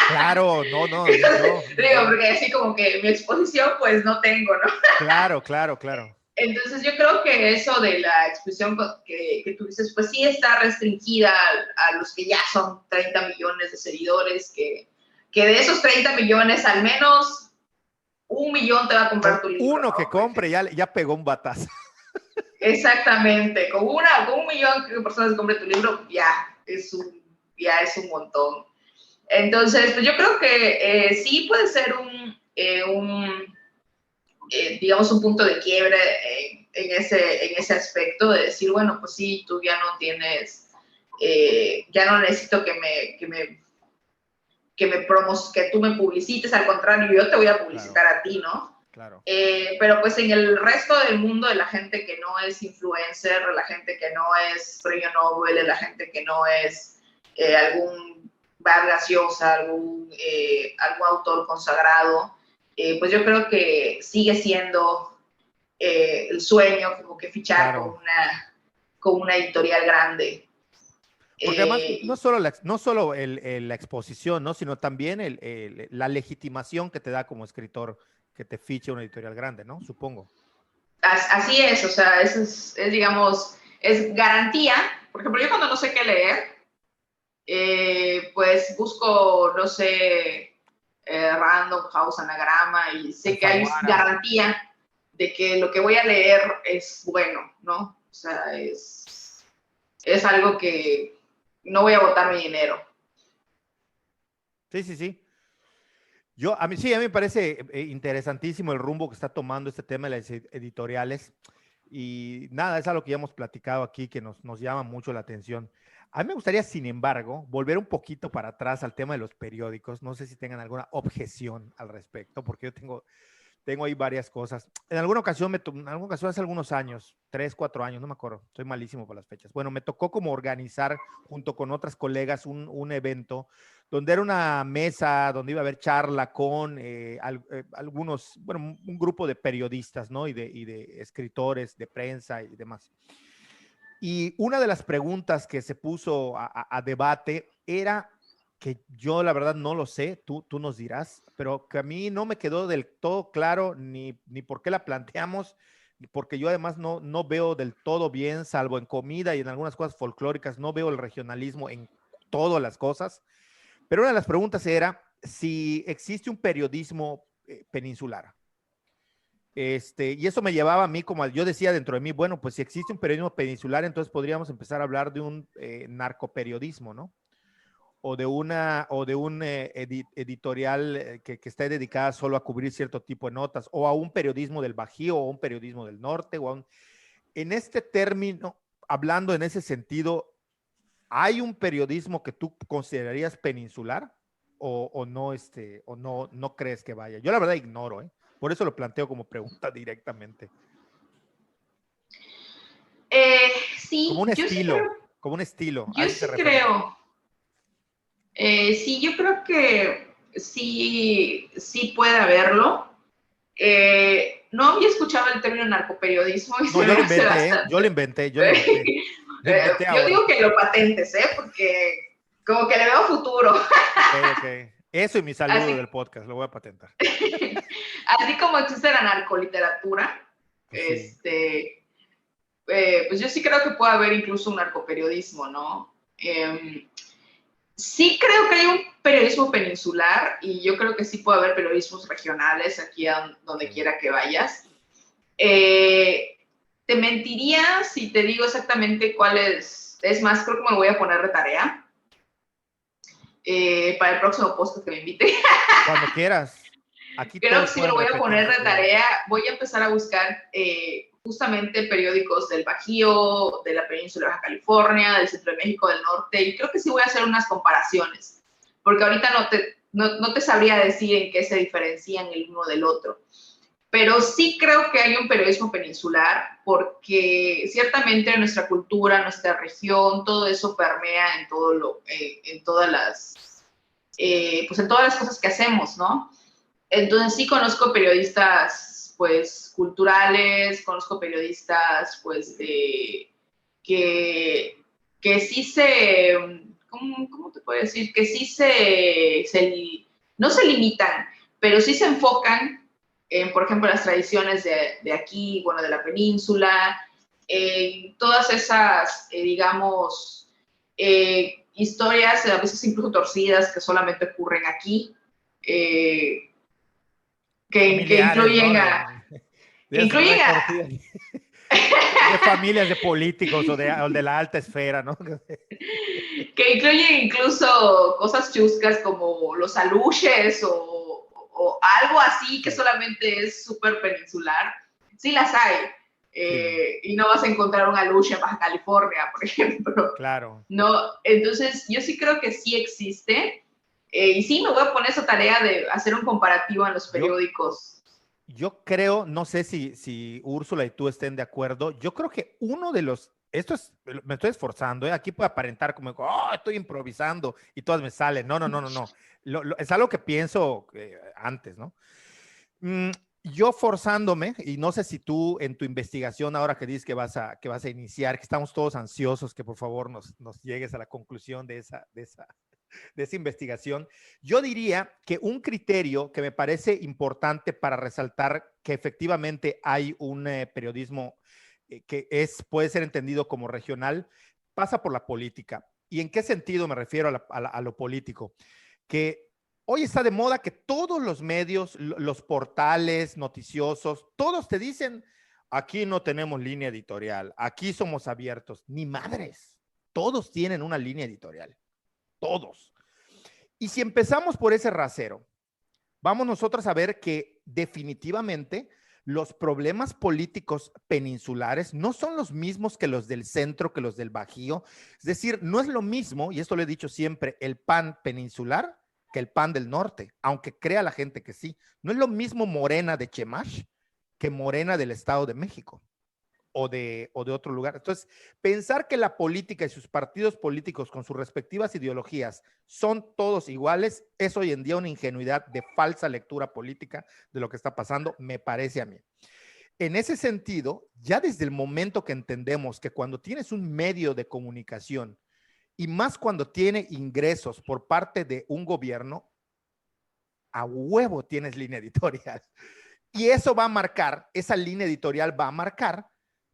Claro, no. Digo, porque así como que mi exposición, pues no tengo, ¿no? Claro. Entonces yo creo que eso de la exposición que tú dices, pues sí está restringida a los que ya son 30 millones de seguidores, que de esos 30 millones al menos 1,000,000 te va a comprar tu libro. Uno que compre ya pegó un batazo. Exactamente, con 1,000,000 de personas que compren tu libro ya es un montón. Entonces, pues yo creo que sí puede ser digamos, un punto de quiebre en ese aspecto de decir, bueno, pues sí, tú ya no tienes, ya no necesito que tú me publicites, al contrario, yo te voy a publicitar a ti, ¿no? Claro. Pero pues en el resto del mundo de la gente que no es influencer, la gente que no es premio Nobel, la gente que no es algún Vargas Llosa, algún autor consagrado, pues yo creo que sigue siendo el sueño como que fichar Claro. con una editorial grande. Porque además no solo la exposición, ¿no? Sino también la legitimación que te da como escritor que te fiche una editorial grande, ¿no? Supongo. Así es, o sea, eso es digamos, es garantía. Por ejemplo, yo cuando no sé qué leer, pues busco, no sé, Random House, Anagrama, y sé que hay garantía de que lo que voy a leer es bueno, ¿no? O sea, es algo que no voy a botar mi dinero. Sí. A mí me parece interesantísimo el rumbo que está tomando este tema de las editoriales. Y nada, es algo que ya hemos platicado aquí, que nos llama mucho la atención. A mí me gustaría, sin embargo, volver un poquito para atrás al tema de los periódicos. No sé si tengan alguna objeción al respecto, porque yo tengo ahí varias cosas. En alguna ocasión, hace algunos años, 3, 4 años, no me acuerdo, soy malísimo por las fechas. Bueno, me tocó como organizar junto con otras colegas un evento donde era una mesa donde iba a haber charla con algunos, bueno, un grupo de periodistas, ¿no? Y de escritores, de prensa y demás. Y una de las preguntas que se puso a debate era que yo la verdad no lo sé, tú nos dirás, pero que a mí no me quedó del todo claro ni por qué la planteamos, porque yo además no veo del todo bien, salvo en comida y en algunas cosas folclóricas, no veo el regionalismo en todas las cosas. Pero una de las preguntas era si existe un periodismo peninsular. Y eso me llevaba a mí, como yo decía dentro de mí, bueno, pues si existe un periodismo peninsular, entonces podríamos empezar a hablar de un narcoperiodismo, ¿no? O de un editorial que esté dedicada solo a cubrir cierto tipo de notas, o a un periodismo del Bajío, o un periodismo del norte, en este término, hablando en ese sentido, ¿hay un periodismo que tú considerarías peninsular o no, no crees que vaya? Yo la verdad ignoro, ¿eh? Por eso lo planteo como pregunta directamente. Como Sí, un yo sí estilo, creo, como un estilo. A yo eso se sí refería. creo. Sí, yo creo que sí, sí puede haberlo. No había escuchado el término narcoperiodismo y No, se yo me lo hace inventé, ¿eh? Yo lo bastante. inventé, yo lo inventé. Lo inventé Yo ahora. digo que lo patentes, ¿eh? Porque como que le veo futuro. Ok, ok. Eso y mi saludo Así, del podcast, lo voy a patentar. así como existe la narcoliteratura, Pues sí. pues yo sí creo que puede haber incluso un narcoperiodismo, ¿no? Sí creo que hay un periodismo peninsular y yo creo que sí puede haber periodismos regionales aquí donde Sí. quiera que vayas. Te mentiría si te digo exactamente cuál es. Es más, creo que me lo voy a poner de tarea para el próximo post que me invite. Cuando quieras. Aquí Creo que todos sí me lo pueden voy a repetir poner si de quieren. tarea. Voy a empezar a buscar justamente periódicos del Bajío, de la península de Baja California, del centro de México, del norte, y creo que sí voy a hacer unas comparaciones, porque ahorita no te sabría decir en qué se diferencian el uno del otro. Pero sí creo que hay un periodismo peninsular, porque ciertamente nuestra cultura, nuestra región, todo eso permea en todas pues en todas las cosas que hacemos, ¿no? Entonces sí conozco periodistas, pues, culturales, conozco periodistas, pues, que, que sí ¿cómo te puedo decir? Que sí no se limitan, pero sí se enfocan en, por ejemplo, las tradiciones de aquí, bueno, de la península, en todas esas, digamos, historias, a veces incluso torcidas, que solamente ocurren aquí. Eh, que Familiares, ¿no? incluyen De esas retorcidas de familias de políticos o de la alta esfera, ¿no? que incluyen incluso cosas chuscas como los aluches o algo así que Sí, solamente es súper peninsular. Sí las hay. sí, Y no vas a encontrar un aluche en Baja California, por ejemplo. claro. No, entonces yo sí creo que sí existe. Y sí me voy a poner esa tarea de hacer un comparativo en los Yo, periódicos. yo creo, no sé si Úrsula y tú estén de acuerdo, yo creo que uno de los, me estoy esforzando, ¿eh? Aquí puede aparentar como, oh, estoy improvisando y todas me salen. No, no, no, no, no. Es algo que pienso antes, ¿no? Mm, yo forzándome, y no sé si tú en tu investigación, ahora que dices que vas a iniciar, que estamos todos ansiosos, que por favor nos llegues a la conclusión de esa investigación, yo diría que un criterio que me parece importante para resaltar que efectivamente hay un periodismo puede ser entendido como regional, pasa por la política. ¿Y en qué sentido me refiero a lo político? Que hoy está de moda que todos los medios, los portales noticiosos, todos te dicen, aquí no tenemos línea editorial, aquí somos abiertos. Ni madres, todos tienen una línea editorial, todos. Y si empezamos por ese rasero, vamos nosotros a ver que definitivamente los problemas políticos peninsulares no son los mismos que los del centro, que los del Bajío. Es decir, no es lo mismo, y esto lo he dicho siempre, el PAN peninsular que el PAN del norte, aunque crea la gente que sí. No es lo mismo Morena de Chemash que Morena del Estado de México o de otro lugar. Entonces, pensar que la política y sus partidos políticos con sus respectivas ideologías son todos iguales es hoy en día una ingenuidad de falsa lectura política de lo que está pasando, me parece a mí. En ese sentido, ya desde el momento que entendemos que cuando tienes un medio de comunicación y más cuando tiene ingresos por parte de un gobierno, a huevo tienes línea editorial. Y eso va a marcar, esa línea editorial va a marcar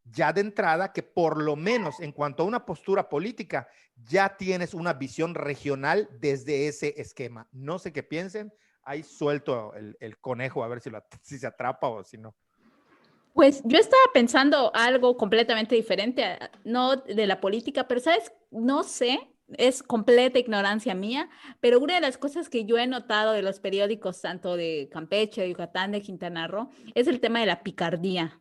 ya de entrada que por lo menos en cuanto a una postura política, ya tienes una visión regional desde ese esquema. No sé qué piensen, ahí suelto el conejo a ver si se atrapa o si no. Pues yo estaba pensando algo completamente diferente, no de la política, pero sabes, no sé, es completa ignorancia mía, pero una de las cosas que yo he notado de los periódicos, tanto de Campeche, de Yucatán, de Quintana Roo, es el tema de la picardía.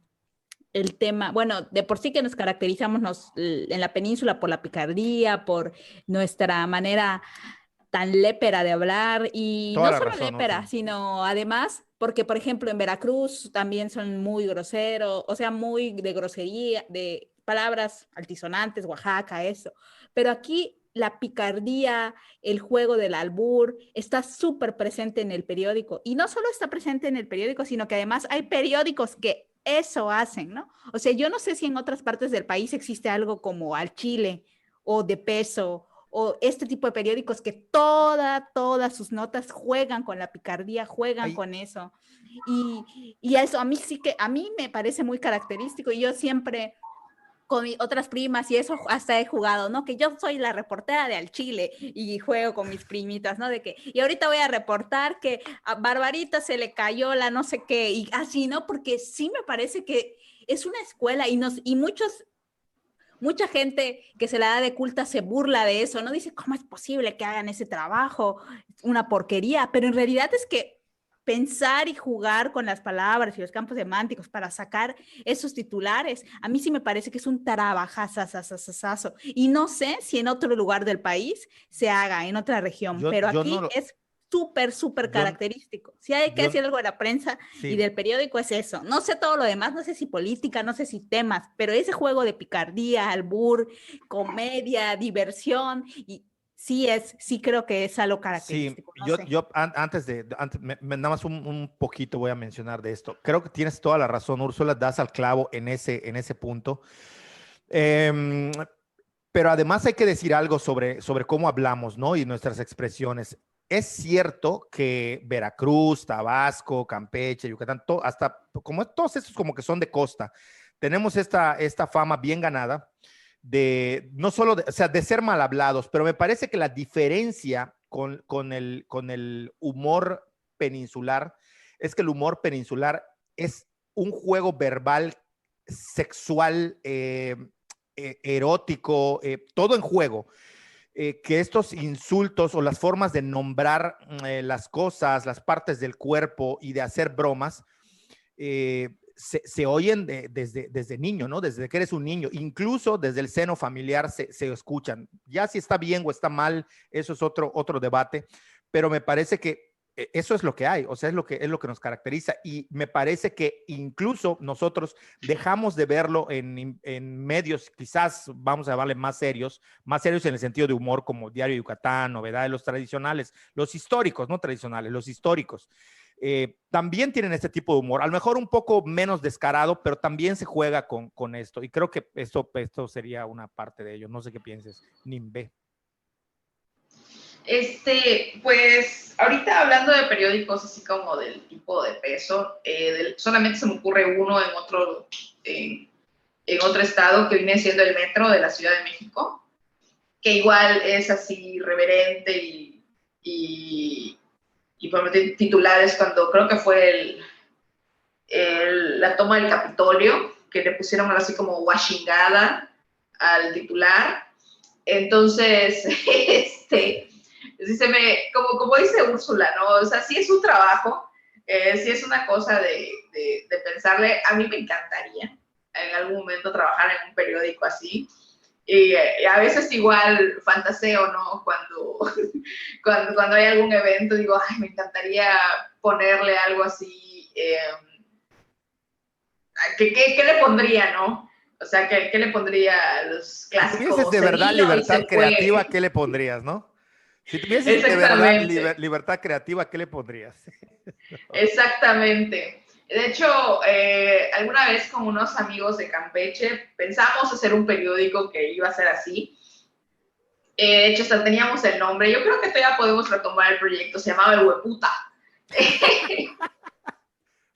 El tema, bueno, de por sí que nos caracterizamos en la península por la picardía, por nuestra manera tan lépera de hablar y Toda no la solo razón, lépera, Úrsula. sino además, porque por ejemplo en Veracruz también son muy groseros, o sea, muy de grosería, de palabras altisonantes, Oaxaca, eso. Pero aquí la picardía, el juego del albur está súper presente en el periódico y no solo está presente en el periódico, sino que además hay periódicos que eso hacen, ¿no? O sea, yo no sé si en otras partes del país existe algo como Al Chile o De Peso o este tipo de periódicos que todas sus notas juegan con la picardía, juegan Ahí, con eso. Y eso a mí sí que, a mí me parece muy característico y yo siempre con otras primas y eso hasta he jugado, ¿no? Que yo soy la reportera de Al Chile y juego con mis primitas, ¿no? De que, y ahorita voy a reportar que a Barbarita se le cayó la no sé qué y así, ¿no? Porque sí me parece que es una escuela y mucha gente que se la da de culta se burla de eso, ¿no? Dice, ¿cómo es posible que hagan ese trabajo? Una porquería, pero en realidad es que pensar y jugar con las palabras y los campos semánticos para sacar esos titulares, a mí sí me parece que es un trabajazazazazazo. Y no sé si en otro lugar del país se haga, en otra región, pero yo no aquí lo, es súper yo, característico. Si hay que yo, decir algo de la prensa y sí, del periódico es eso. No sé todo lo demás, no sé si política, no sé si temas, pero ese juego de picardía, albur, comedia, diversión, y sí creo que es algo sí, característico, no sé. nada más un poquito voy a mencionar de esto. Creo que tienes toda la razón, Úrsula, das al clavo en ese punto. Em, pero además hay que decir algo sobre cómo hablamos, ¿no? Y nuestras expresiones. Es cierto que Veracruz, Tabasco, Campeche, Yucatán, hasta como todos estos como que son de costa, tenemos esta fama bien ganada de no solo, o sea, de ser mal hablados, pero me parece que la diferencia con el humor peninsular es que el humor peninsular es un juego verbal sexual, erótico, todo en juego. Que estos insultos o las formas de nombrar las cosas, las partes del cuerpo y de hacer bromas, se oyen desde niño, ¿no? Desde que eres un niño, incluso desde el seno familiar se escuchan. Ya si está bien o está mal, eso es otro debate, pero me parece que eso es lo que hay, o sea, es lo que nos caracteriza y me parece que incluso nosotros dejamos de verlo en medios, quizás vamos a llamarle más serios en el sentido de humor como Diario Yucatán, Novedades, los tradicionales, los históricos, no tradicionales, los históricos. También tienen este tipo de humor, a lo mejor un poco menos descarado, pero también se juega con esto y creo que esto sería una parte de ello. No sé qué pienses, Nimbe. Pues ahorita hablando de periódicos así como del tipo de peso, solamente se me ocurre uno en otro estado que viene siendo el Metro de la Ciudad de México, que igual es así reverente y promete titulares cuando creo que fue la toma del Capitolio, que le pusieron así como washingada al titular. Entonces, sí como dice Úrsula, ¿no? O sea, sí es un trabajo, sí es una cosa de pensarle. A mí me encantaría en algún momento trabajar en un periódico así. Y a veces igual fantaseo, ¿no? Cuando hay algún evento, digo, ay, me encantaría ponerle algo así. ¿Qué le pondría, no? O sea, ¿qué le pondría a los Si tuvieses clásicos? de Se verdad vino y libertad se fue. creativa, ¿qué le pondrías, no? Si tuvieses de verdad Exactamente. libertad creativa, ¿qué le pondrías? Exactamente. De hecho, alguna vez con unos amigos de Campeche pensamos hacer un periódico que iba a ser así. De hecho, hasta teníamos el nombre. Yo creo que todavía podemos retomar el proyecto. Se llamaba El Hueputa.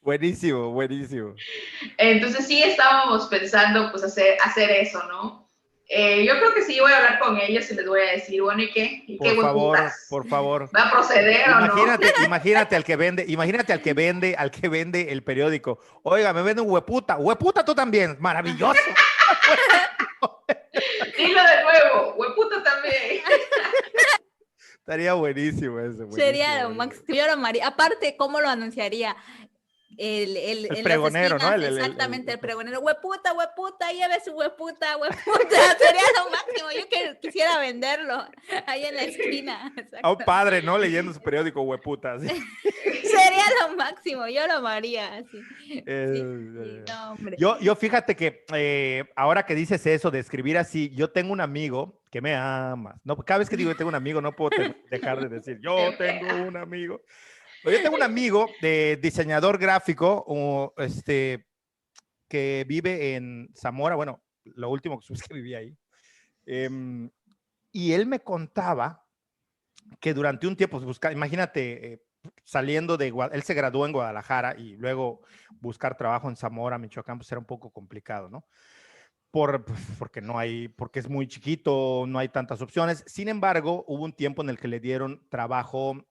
Buenísimo, buenísimo. Entonces sí estábamos pensando pues hacer eso, ¿no? Yo creo que sí voy a hablar con ellos y les voy a decir, bueno, ¿y qué? ¿Y qué Por favor, hueputas? por favor. ¿Va a proceder o no? Imagínate al que vende el periódico. Oiga, me vende un hueputa. Hueputa tú también. Maravilloso. Dilo de nuevo, hueputa también. Estaría buenísimo eso, Sería lo buenísimo. máximo. Yo lo amaría. Aparte, ¿cómo lo anunciaría? El En las pregonero, ¿no? esquinas, exactamente, el pregonero. Hueputa, hueputa, lleve su hueputa, hueputa. Sería lo máximo. Yo quisiera venderlo ahí en la esquina. A un Exacto. padre, ¿no? Leyendo su periódico, hueputa. ¿Sí? Sería lo máximo. Yo lo amaría así. Sí, Eh, no, hombre. yo fíjate que ahora que dices eso de escribir así, yo tengo un amigo que me ama. No, cada vez que digo que tengo un amigo, no puedo dejar de decir, yo tengo un amigo. Yo tengo un amigo de diseñador gráfico, que vive en Zamora. Bueno, lo último que supe es que vivía ahí. Y él me contaba que durante un tiempo, imagínate, saliendo él se graduó en Guadalajara y luego buscar trabajo en Zamora, Michoacán, pues era un poco complicado, ¿no? Porque no hay, porque es muy chiquito, no hay tantas opciones. Sin embargo, hubo un tiempo en el que le dieron trabajo,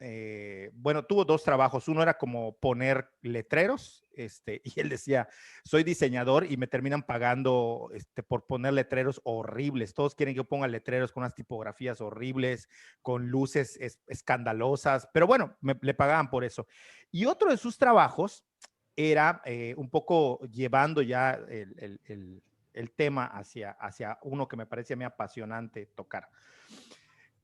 bueno, tuvo dos trabajos. Uno era como poner letreros, y él decía, soy diseñador y me terminan pagando por poner letreros horribles. Todos quieren que yo ponga letreros con unas tipografías horribles, con luces escandalosas, pero bueno, le pagaban por eso. Y otro de sus trabajos era un poco llevando ya el tema hacia uno que me parece a mí apasionante tocar.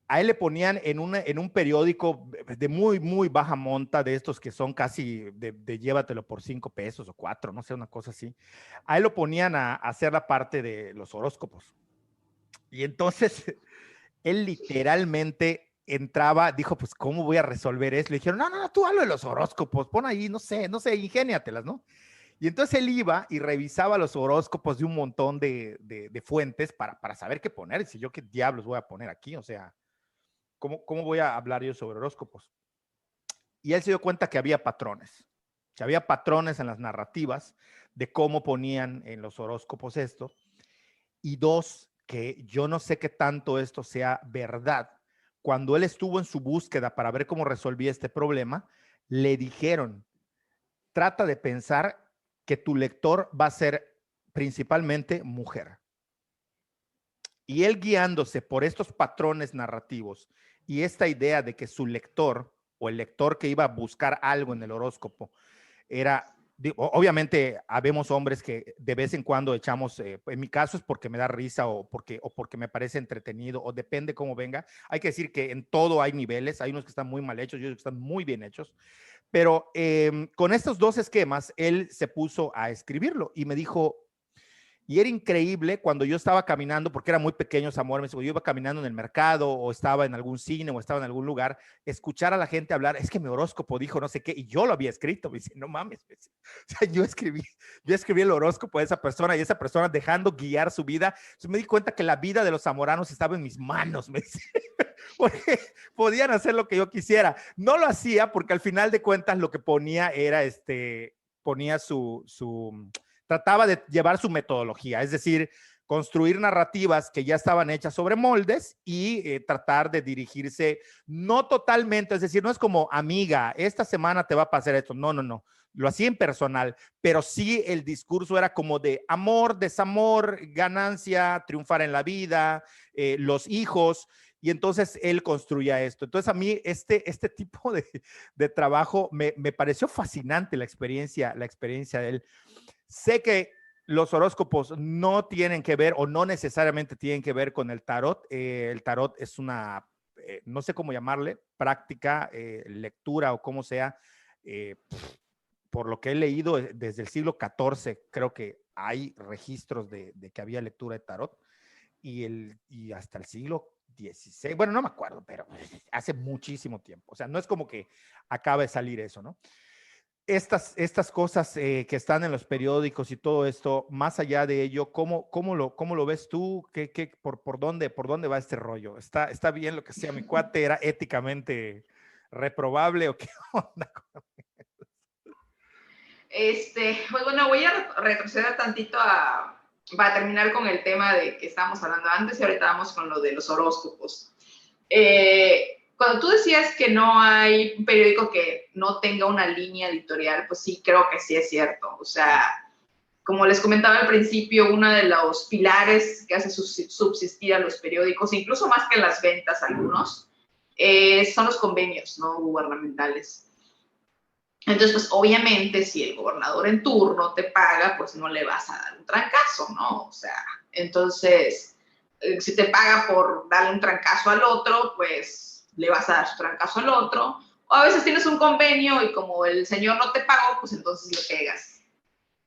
A él le ponían en un periódico de muy, muy baja monta, de estos que son casi de llévatelo por 5 pesos o 4, no sé, una cosa así. A él lo ponían a hacer la parte de los horóscopos. Y entonces él literalmente entraba, dijo, pues, ¿cómo voy a resolver eso? Le dijeron, no, no, no, tú hablo de los horóscopos, pon ahí, no sé, ingéniatelas, ¿no? Y entonces él iba y revisaba los horóscopos de un montón de fuentes para saber qué poner. Y si yo qué diablos voy a poner aquí, o sea, ¿cómo voy a hablar yo sobre horóscopos? Y él se dio cuenta que había patrones en las narrativas de cómo ponían en los horóscopos esto. Y dos, que yo no sé qué tanto esto sea verdad. Cuando él estuvo en su búsqueda para ver cómo resolvía este problema, le dijeron, trata de pensar que tu lector va a ser principalmente mujer. Y él guiándose por estos patrones narrativos y esta idea de que su lector o el lector que iba a buscar algo en el horóscopo era, obviamente habemos hombres que de vez en cuando echamos, en mi caso es porque me da risa o porque me parece entretenido o depende cómo venga. Hay que decir que en todo hay niveles, hay unos que están muy mal hechos y otros que están muy bien hechos. Pero con estos dos esquemas, él se puso a escribirlo y me dijo, y era increíble cuando yo estaba caminando, porque era muy pequeño Zamora, yo iba caminando en el mercado o estaba en algún cine o estaba en algún lugar, escuchar a la gente hablar, es que mi horóscopo dijo no sé qué, y yo lo había escrito, me dice, no mames, o sea, yo escribí el horóscopo de esa persona y esa persona dejando guiar su vida. Entonces me di cuenta que la vida de los zamoranos estaba en mis manos, me dice. Porque podían hacer lo que yo quisiera. No lo hacía porque al final de cuentas lo que ponía era ponía trataba de llevar su metodología, es decir, construir narrativas que ya estaban hechas sobre moldes y tratar de dirigirse no totalmente, es decir, no es como amiga, esta semana te va a pasar esto, no, no, no, lo hacía en personal, pero sí el discurso era como de amor, desamor, ganancia, triunfar en la vida, los hijos, y entonces él construía esto. Entonces a mí este tipo de trabajo me pareció fascinante la experiencia de él. Sé que los horóscopos no tienen que ver o no necesariamente tienen que ver con el tarot. El tarot es una, no sé cómo llamarle, práctica, lectura o como sea. Por lo que he leído, desde el siglo XIV creo que hay registros de que había lectura de tarot y hasta el siglo XVI, bueno, no me acuerdo, pero hace muchísimo tiempo. O sea, no es como que acaba de salir eso, ¿no? estas cosas que están en los periódicos y todo esto, más allá de ello, ¿cómo lo ves tú? ¿Por dónde va este rollo? ¿Está bien lo que sea mi cuate? ¿Era éticamente reprobable o qué onda? Pues bueno, voy a retroceder tantito para terminar con el tema de que estábamos hablando antes y ahorita vamos con lo de los horóscopos. Cuando tú decías que no hay un periódico que no tenga una línea editorial, pues sí, creo que sí es cierto. O sea, como les comentaba al principio, uno de los pilares que hace subsistir a los periódicos, incluso más que las ventas algunos, son los convenios, ¿no?, gubernamentales. Entonces, pues obviamente, si el gobernador en turno te paga, pues no le vas a dar un trancazo, ¿no? O sea, entonces, si te paga por darle un trancazo al otro, pues le vas a dar su trancazo al otro. O a veces tienes un convenio y como el señor no te pagó, pues entonces le pegas.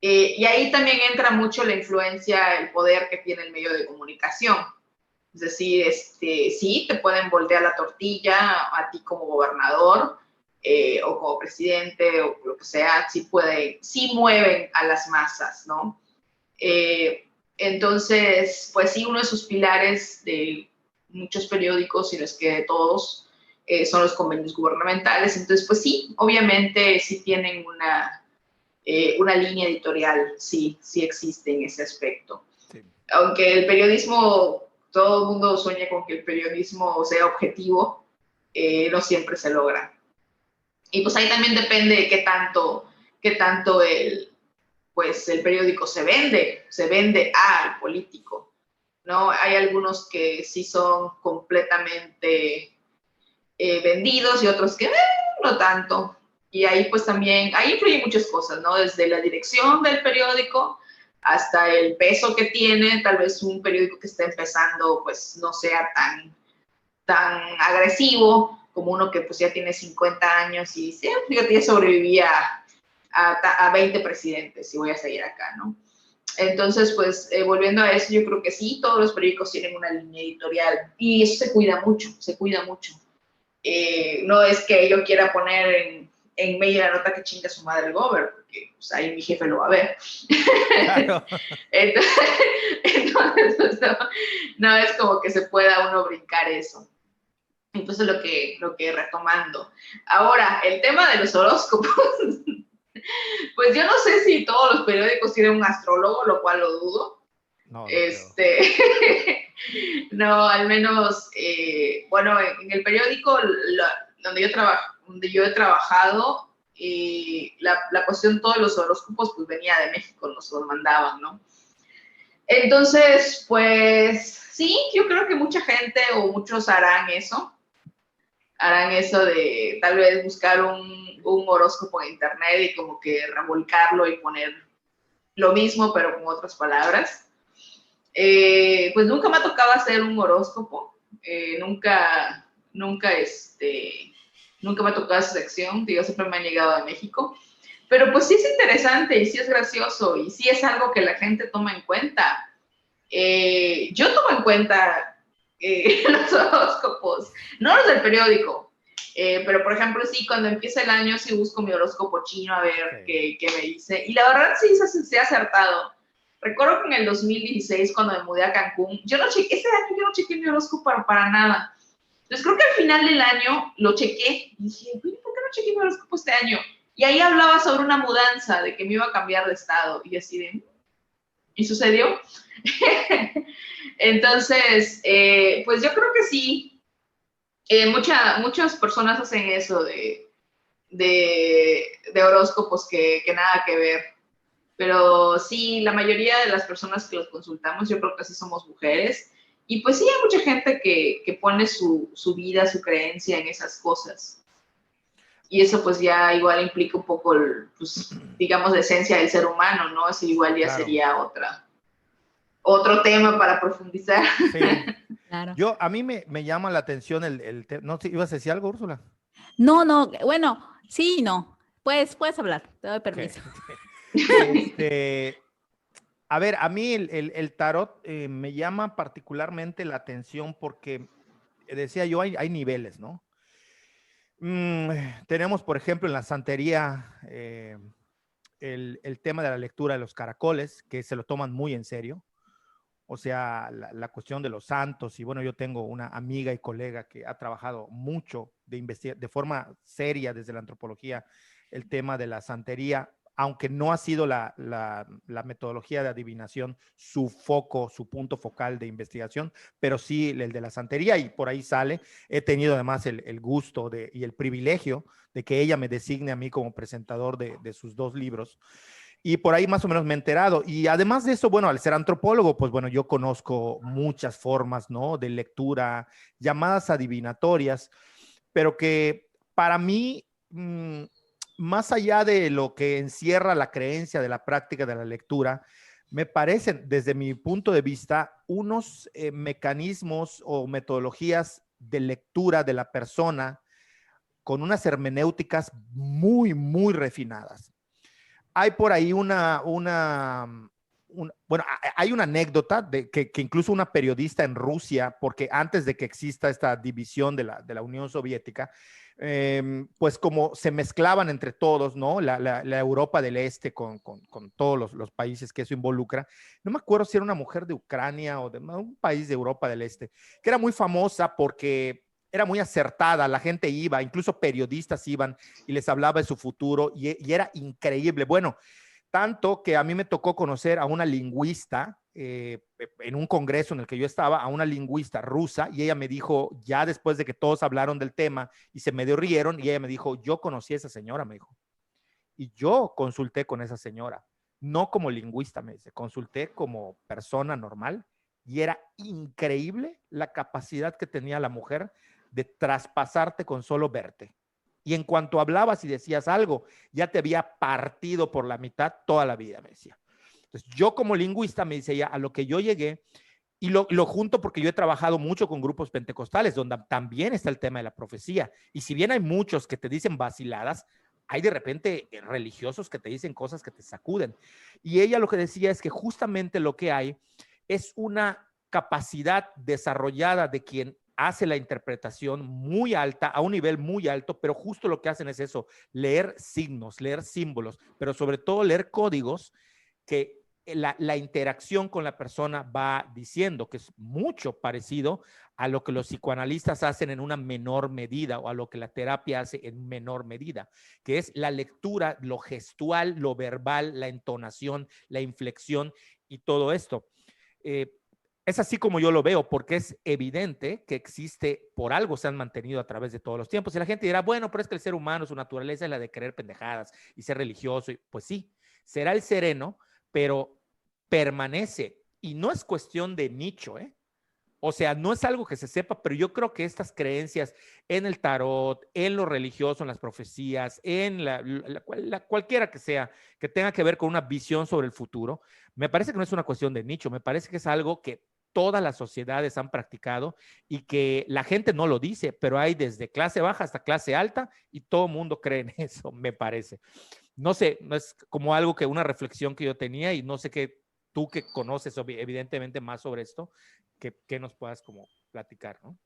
Y ahí también entra mucho la influencia, el poder que tiene el medio de comunicación. Es decir, sí, te pueden voltear la tortilla a ti como gobernador, o como presidente o lo que sea, sí mueven a las masas, ¿no? Entonces, pues sí, uno de sus pilares de muchos periódicos, y no es que de todos, son los convenios gubernamentales. Entonces, pues sí, obviamente sí tienen una línea editorial, sí existe en ese aspecto. Sí. Aunque el periodismo, todo el mundo sueña con que el periodismo sea objetivo, no siempre se logra. Y pues ahí también depende de qué tanto el periódico se vende al político, ¿no? Hay algunos que sí son completamente vendidos y otros que no tanto. Y ahí pues también, ahí influyen muchas cosas, ¿no? Desde la dirección del periódico hasta el peso que tiene. Tal vez un periódico que está empezando pues no sea tan agresivo como uno que pues ya tiene 50 años y dice, fíjate, ya sobreviví a 20 presidentes y voy a seguir acá, ¿no? Entonces, pues, volviendo a eso, yo creo que sí, todos los periódicos tienen una línea editorial y eso se cuida mucho, no es que yo quiera poner en medio de la nota que chinga su madre el gober, porque pues, ahí mi jefe lo va a ver. Claro. entonces pues, no es como que se pueda uno brincar eso. Entonces, lo que retomando. Ahora, el tema de los horóscopos, pues yo no sé si todos los periódicos tienen un astrólogo, lo cual lo dudo. No, no, al menos, bueno, en el periódico donde yo he trabajado, la cuestión, todos los horóscopos, pues venía de México, nos los mandaban, ¿no? Entonces, pues, sí, yo creo que mucha gente o muchos harán eso de tal vez buscar un horóscopo en internet y como que revolcarlo y poner lo mismo, pero con otras palabras. Pues nunca me ha tocado hacer un horóscopo, nunca me ha tocado esa sección, digo, siempre me han llegado de México, pero pues sí es interesante y sí es gracioso y sí es algo que la gente toma en cuenta. Yo tomo en cuenta los horóscopos, no los del periódico, pero por ejemplo sí, cuando empieza el año sí busco mi horóscopo chino a ver qué me dice, y la verdad sí se ha acertado. Recuerdo que en el 2016, cuando me mudé a Cancún, ese año yo no chequé mi horóscopo para nada. Entonces creo que al final del año lo chequé y dije, ¿por qué no chequé mi horóscopo este año? Y ahí hablaba sobre una mudanza, de que me iba a cambiar de estado, y así de, ¿y sucedió? Entonces, pues yo creo que sí, muchas personas hacen eso de horóscopos que nada que ver. Pero sí, la mayoría de las personas que los consultamos, yo creo que sí somos mujeres. Y pues sí, hay mucha gente que pone su vida, su creencia en esas cosas. Y eso pues ya igual implica un poco, pues, digamos, la esencia del ser humano, ¿no? Eso igual ya sería otro tema para profundizar. Sí. Claro. A mí me llama la atención ¿no ibas a decir algo, Úrsula? No, bueno, sí, no. Puedes hablar, te doy permiso. Okay. A ver, a mí el tarot me llama particularmente la atención porque, decía yo, hay niveles, ¿no? Tenemos, por ejemplo, en la santería el tema de la lectura de los caracoles, que se lo toman muy en serio. O sea, la cuestión de los santos. Y bueno, yo tengo una amiga y colega que ha trabajado mucho de forma seria desde la antropología el tema de la santería, aunque no ha sido la metodología de adivinación su foco, su punto focal de investigación, pero sí el de la santería, y por ahí sale. He tenido además el gusto y el privilegio de que ella me designe a mí como presentador de sus 2 libros. Y por ahí más o menos me he enterado. Y además de eso, bueno, al ser antropólogo, pues bueno, yo conozco muchas formas, ¿no? De lectura, llamadas adivinatorias, pero que para mí, más allá de lo que encierra la creencia de la práctica de la lectura, me parecen, desde mi punto de vista, unos mecanismos o metodologías de lectura de la persona con unas hermenéuticas muy, muy refinadas. Hay por ahí bueno, hay una anécdota de que incluso una periodista en Rusia, porque antes de que exista esta división de la Unión Soviética, pues como se mezclaban entre todos, ¿no? La Europa del Este con todos los países que eso involucra. No me acuerdo si era una mujer de Ucrania o de un país de Europa del Este, que era muy famosa porque era muy acertada, la gente iba, incluso periodistas iban y les hablaba de su futuro y era increíble. Bueno, tanto que a mí me tocó conocer a una lingüista en un congreso en el que yo estaba, a una lingüista rusa, y ella me dijo, ya después de que todos hablaron del tema y se medio rieron, y ella me dijo, yo conocí a esa señora, me dijo, y yo consulté con esa señora, no como lingüista, me dice, consulté como persona normal, y era increíble la capacidad que tenía la mujer de traspasarte con solo verte. Y en cuanto hablabas y decías algo, ya te había partido por la mitad toda la vida, me decía. Entonces, yo como lingüista, me dice ella, a lo que yo llegué, y lo junto porque yo he trabajado mucho con grupos pentecostales, donde también está el tema de la profecía. Y si bien hay muchos que te dicen vaciladas, hay de repente religiosos que te dicen cosas que te sacuden. Y ella lo que decía es que justamente lo que hay es una capacidad desarrollada de quien hace la interpretación muy alta, a un nivel muy alto, pero justo lo que hacen es eso, leer signos, leer símbolos, pero sobre todo leer códigos que la interacción con la persona va diciendo, que es mucho parecido a lo que los psicoanalistas hacen en una menor medida o a lo que la terapia hace en menor medida, que es la lectura, lo gestual, lo verbal, la entonación, la inflexión y todo esto. Es así como yo lo veo, porque es evidente que existe, por algo se han mantenido a través de todos los tiempos. Y la gente dirá, bueno, pero es que el ser humano, su naturaleza es la de creer pendejadas y ser religioso. Y pues sí, será el sereno, pero permanece. Y no es cuestión de nicho, ¿eh? O sea, no es algo que se sepa, pero yo creo que estas creencias en el tarot, en lo religioso, en las profecías, en cualquiera que sea, que tenga que ver con una visión sobre el futuro, me parece que no es una cuestión de nicho, me parece que es algo que todas las sociedades han practicado y que la gente no lo dice, pero hay desde clase baja hasta clase alta y todo el mundo cree en eso, me parece. No sé, no es como algo que una reflexión que yo tenía y no sé qué tú que conoces evidentemente más sobre esto, que nos puedas como platicar, ¿no?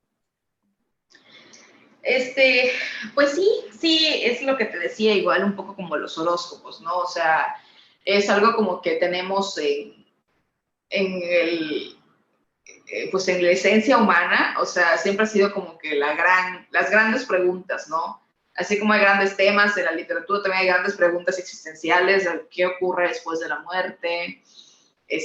Pues sí, es lo que te decía, igual un poco como los horóscopos, ¿no? O sea, es algo como que tenemos pues en la esencia humana, o sea, siempre ha sido como que las grandes preguntas, ¿no? Así como hay grandes temas en la literatura, también hay grandes preguntas existenciales, ¿qué ocurre después de la muerte?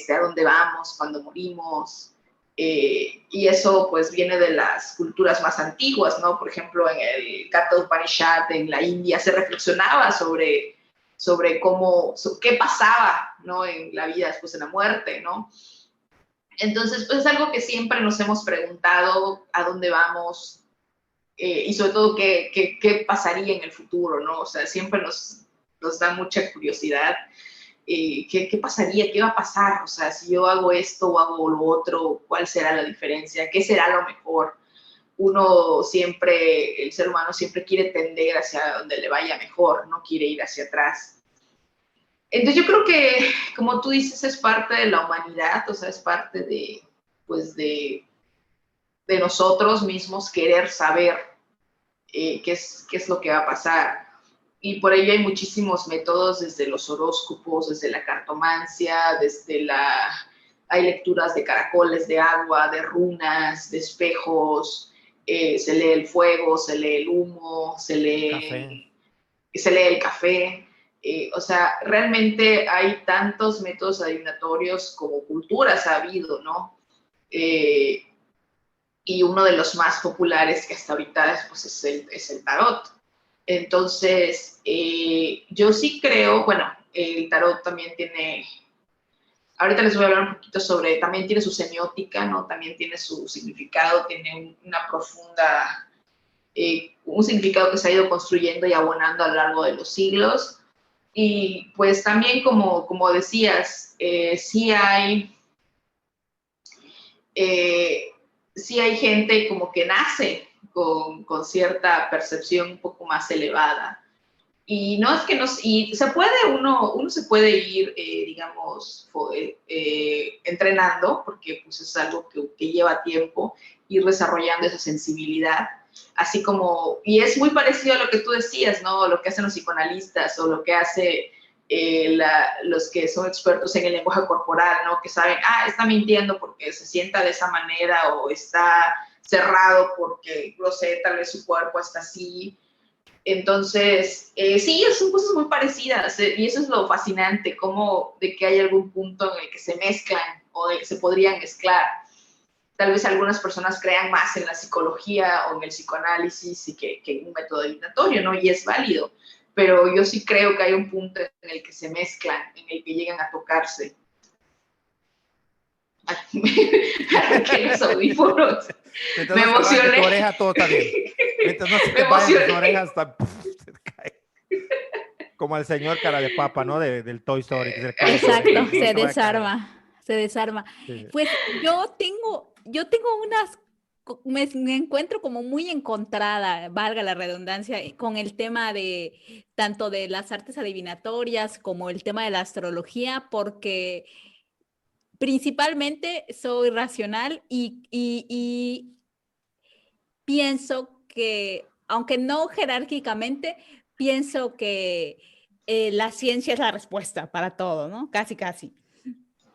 ¿A dónde vamos cuando morimos? Y eso pues viene de las culturas más antiguas, ¿no? Por ejemplo, en el Katha Upanishad en la India se reflexionaba sobre qué pasaba, ¿no? En la vida después de la muerte, ¿no? Entonces, pues es algo que siempre nos hemos preguntado, a dónde vamos, y sobre todo qué pasaría en el futuro, ¿no? O sea, siempre nos da mucha curiosidad. ¿Qué pasaría? ¿Qué va a pasar? O sea, si yo hago esto o hago lo otro, ¿cuál será la diferencia? ¿Qué será lo mejor? El ser humano siempre quiere tender hacia donde le vaya mejor, no quiere ir hacia atrás. Entonces yo creo que, como tú dices, es parte de la humanidad, o sea, es parte de nosotros mismos querer saber qué es lo que va a pasar. Y por ello hay muchísimos métodos, desde los horóscopos, desde la cartomancia, hay lecturas de caracoles de agua, de runas, de espejos, se lee el fuego, se lee el humo, se lee el café. O sea, realmente hay tantos métodos adivinatorios como culturas ha habido, ¿no? Y uno de los más populares que hasta ahorita pues, es el tarot. Entonces, yo sí creo, bueno, el tarot también tiene, ahorita les voy a hablar un poquito sobre, también tiene su semiótica, ¿no? También tiene su significado, tiene una profunda, un significado que se ha ido construyendo y abonando a lo largo de los siglos. Y pues también, como decías, sí hay gente como que nace con cierta percepción un poco más elevada. Y no es que uno se puede ir, digamos, entrenando, porque pues es algo que lleva tiempo, ir desarrollando esa sensibilidad, así como, y es muy parecido a lo que tú decías, ¿no? Lo que hacen los psicoanalistas o lo que hace los que son expertos en el lenguaje corporal, ¿no? Que saben, está mintiendo porque se sienta de esa manera o está cerrado porque, no sé, tal vez su cuerpo está así. Entonces, sí, son cosas muy parecidas y eso es lo fascinante, como de que hay algún punto en el que se mezclan o de que se podrían mezclar. Tal vez algunas personas crean más en la psicología o en el psicoanálisis y que en un método adivinatorio, ¿no? Y es válido, pero yo sí creo que hay un punto en el que se mezclan, en el que llegan a tocarse. Que los audífonos. Me emocioné. Tu oreja, todo está bien. Mientras no se te vayan tus orejas, se te cae. Como el señor cara de papa, ¿no? Del Toy Story. Que se le cae exacto, oreja, se desarma. Se desarma. Sí. Pues yo tengo me encuentro como muy encontrada, valga la redundancia, con el tema de tanto de las artes adivinatorias como el tema de la astrología, porque principalmente soy racional y pienso que, aunque no jerárquicamente, pienso que la ciencia es la respuesta para todo, ¿no? Casi, casi.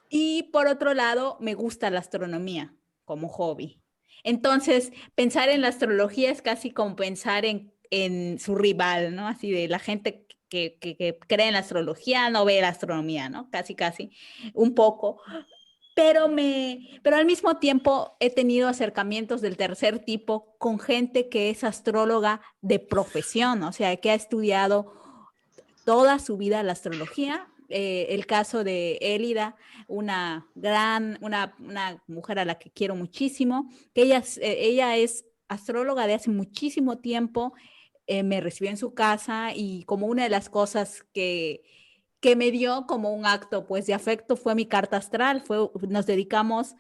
Y por otro lado, me gusta la astronomía como hobby. Entonces, pensar en la astrología es casi como pensar en su rival, ¿no? Así de la gente que cree en la astrología no ve la astronomía, ¿no? Casi, casi, un poco. Pero al mismo tiempo he tenido acercamientos del tercer tipo con gente que es astróloga de profesión, o sea, que ha estudiado toda su vida la astrología. El caso de Élida, una mujer a la que quiero muchísimo, que ella es astróloga de hace muchísimo tiempo, me recibió en su casa y como una de las cosas que me dio como un acto pues de afecto fue mi carta astral, nos dedicamos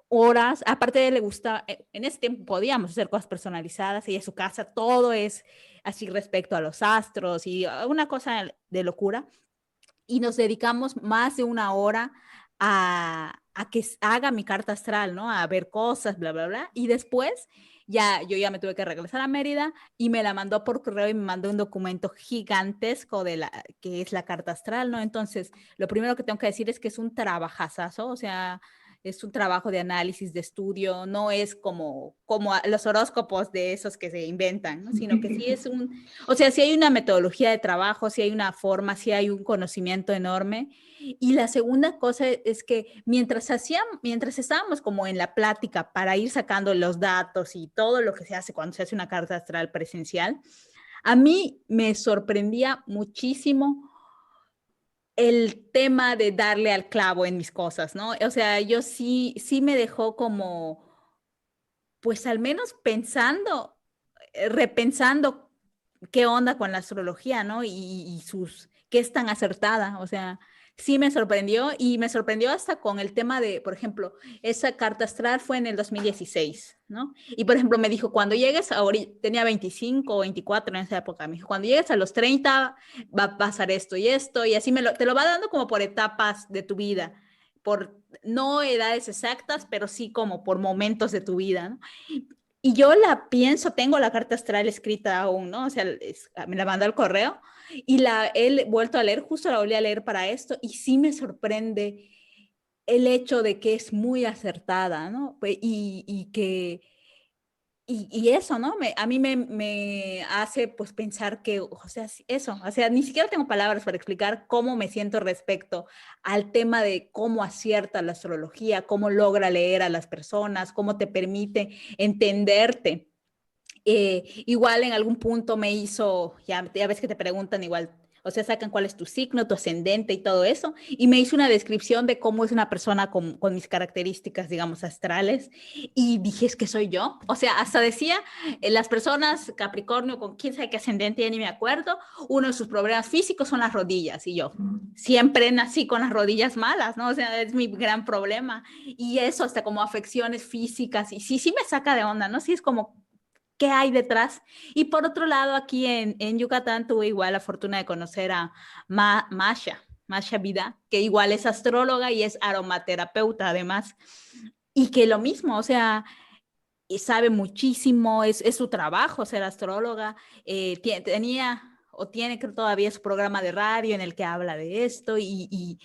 horas, aparte de le gusta, en ese tiempo podíamos hacer cosas personalizadas y en su casa todo es así respecto a los astros y una cosa de locura y nos dedicamos más de una hora a que haga mi carta astral, ¿no? A ver cosas, bla, bla, bla. Y después yo ya me tuve que regresar a Mérida y me la mandó por correo y me mandó un documento gigantesco que es la carta astral, ¿no? Entonces, lo primero que tengo que decir es que es un trabajazazo, o sea, es un trabajo de análisis, de estudio, no es como los horóscopos de esos que se inventan, ¿no? Sino que sí es o sea, sí hay una metodología de trabajo, sí hay una forma, sí hay un conocimiento enorme. Y la segunda cosa es que mientras estábamos como en la plática para ir sacando los datos y todo lo que se hace cuando se hace una carta astral presencial, a mí me sorprendía muchísimo el tema de darle al clavo en mis cosas, ¿no? O sea, yo sí me dejó como, pues al menos repensando qué onda con la astrología, ¿no? Y qué es tan acertada, o sea, sí me sorprendió y me sorprendió hasta con el tema de, por ejemplo, esa carta astral fue en el 2016, ¿no? Y por ejemplo me dijo, cuando llegues tenía 25 o 24 en esa época, me dijo, cuando llegues a los 30 va a pasar esto y esto, y así te lo va dando como por etapas de tu vida, por no edades exactas, pero sí como por momentos de tu vida, ¿no? Y yo la pienso, tengo la carta astral escrita aún, ¿no? O sea, me la mandó al correo y la he vuelto a leer, justo la volví a leer para esto y sí me sorprende el hecho de que es muy acertada, ¿no? Y que y eso, ¿no? A mí me hace pues pensar que, o sea, eso, o sea, ni siquiera tengo palabras para explicar cómo me siento respecto al tema de cómo acierta la astrología, cómo logra leer a las personas, cómo te permite entenderte. Igual en algún punto me hizo, ya ves que te preguntan igual, o sea, sacan cuál es tu signo, tu ascendente y todo eso, y me hizo una descripción de cómo es una persona con mis características, digamos, astrales, y dije, es que soy yo. O sea, hasta decía, las personas Capricornio con quién sabe qué ascendente, ya ni me acuerdo, uno de sus problemas físicos son las rodillas, y yo siempre nací con las rodillas malas, ¿no? O sea, es mi gran problema, y eso hasta como afecciones físicas, y sí, sí me saca de onda, ¿no? Sí es como qué hay detrás. Y por otro lado, aquí en Yucatán tuve igual la fortuna de conocer a Masha Vida, que igual es astróloga y es aromaterapeuta además, y que lo mismo, o sea, y sabe muchísimo, es su trabajo ser astróloga, tenía o tiene que todavía su programa de radio en el que habla de esto y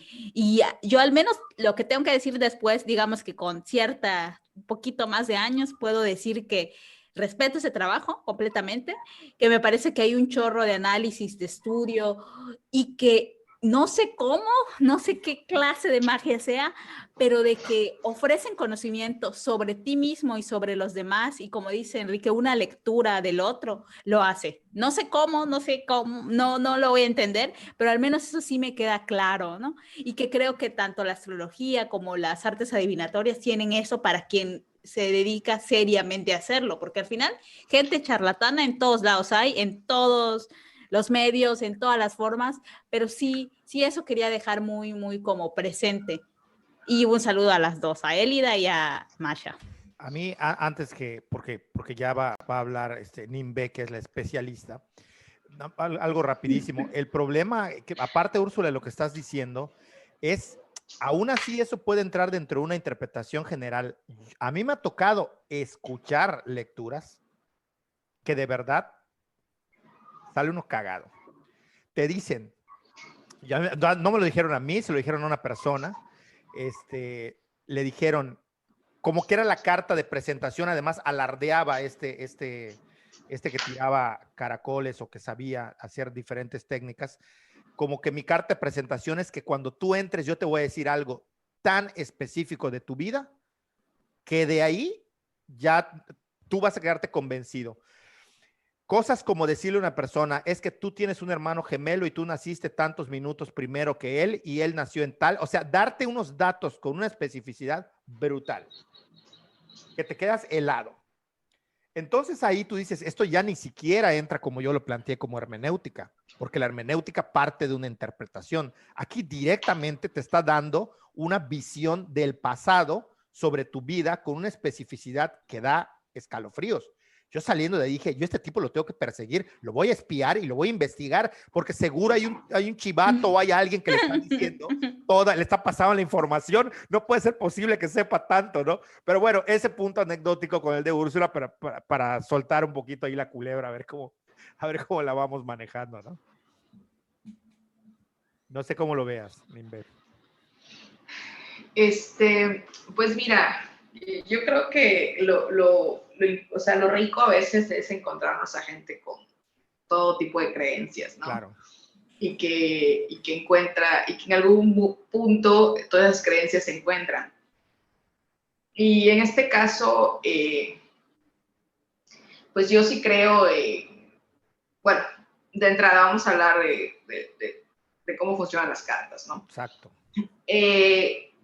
yo al menos lo que tengo que decir después, digamos que con un poquito más de años, puedo decir que respeto ese trabajo completamente, que me parece que hay un chorro de análisis, de estudio y que no sé cómo, no sé qué clase de magia sea, pero de que ofrecen conocimiento sobre ti mismo y sobre los demás, y como dice Enrique, una lectura del otro lo hace. No sé cómo, no lo voy a entender, pero al menos eso sí me queda claro, ¿no? Y que creo que tanto la astrología como las artes adivinatorias tienen eso para quien se dedica seriamente a hacerlo, porque al final gente charlatana en todos lados hay, en todos los medios, en todas las formas, pero sí, sí eso quería dejar muy, muy como presente. Y un saludo a las dos, a Elida y a Masha. A mí, antes que, porque ya va a hablar Nimbe, que es la especialista, algo rapidísimo. El problema, que aparte, Úrsula, de lo que estás diciendo, es, aún así eso puede entrar dentro de una interpretación general. A mí me ha tocado escuchar lecturas que de verdad sale uno cagado. Te dicen, no me lo dijeron a mí, se lo dijeron a una persona, le dijeron, como que era la carta de presentación, además alardeaba este que tiraba caracoles o que sabía hacer diferentes técnicas, como que mi carta de presentación es que cuando tú entres yo te voy a decir algo tan específico de tu vida que de ahí ya tú vas a quedarte convencido. Cosas como decirle a una persona, es que tú tienes un hermano gemelo y tú naciste tantos minutos primero que él y él nació en tal, o sea, darte unos datos con una especificidad brutal, que te quedas helado. Entonces ahí tú dices, esto ya ni siquiera entra como yo lo planteé como hermenéutica, porque la hermenéutica parte de una interpretación. Aquí directamente te está dando una visión del pasado sobre tu vida con una especificidad que da escalofríos. Yo saliendo de ahí dije, yo este tipo lo tengo que perseguir, lo voy a espiar y lo voy a investigar, porque seguro hay un chivato o hay alguien que le está diciendo, le está pasando la información, no puede ser posible que sepa tanto, ¿no? Pero bueno, ese punto anecdótico con el de Úrsula para soltar un poquito ahí la culebra, a ver cómo la vamos manejando, ¿no? No sé cómo lo veas, Nimbe. Pues mira, yo creo que lo rico a veces es encontrarnos a gente con todo tipo de creencias, ¿no? Claro. Y que en algún punto todas las creencias se encuentran. Y en este caso, pues yo sí creo, bueno, de entrada vamos a hablar de cómo funcionan las cartas, ¿no? Exacto.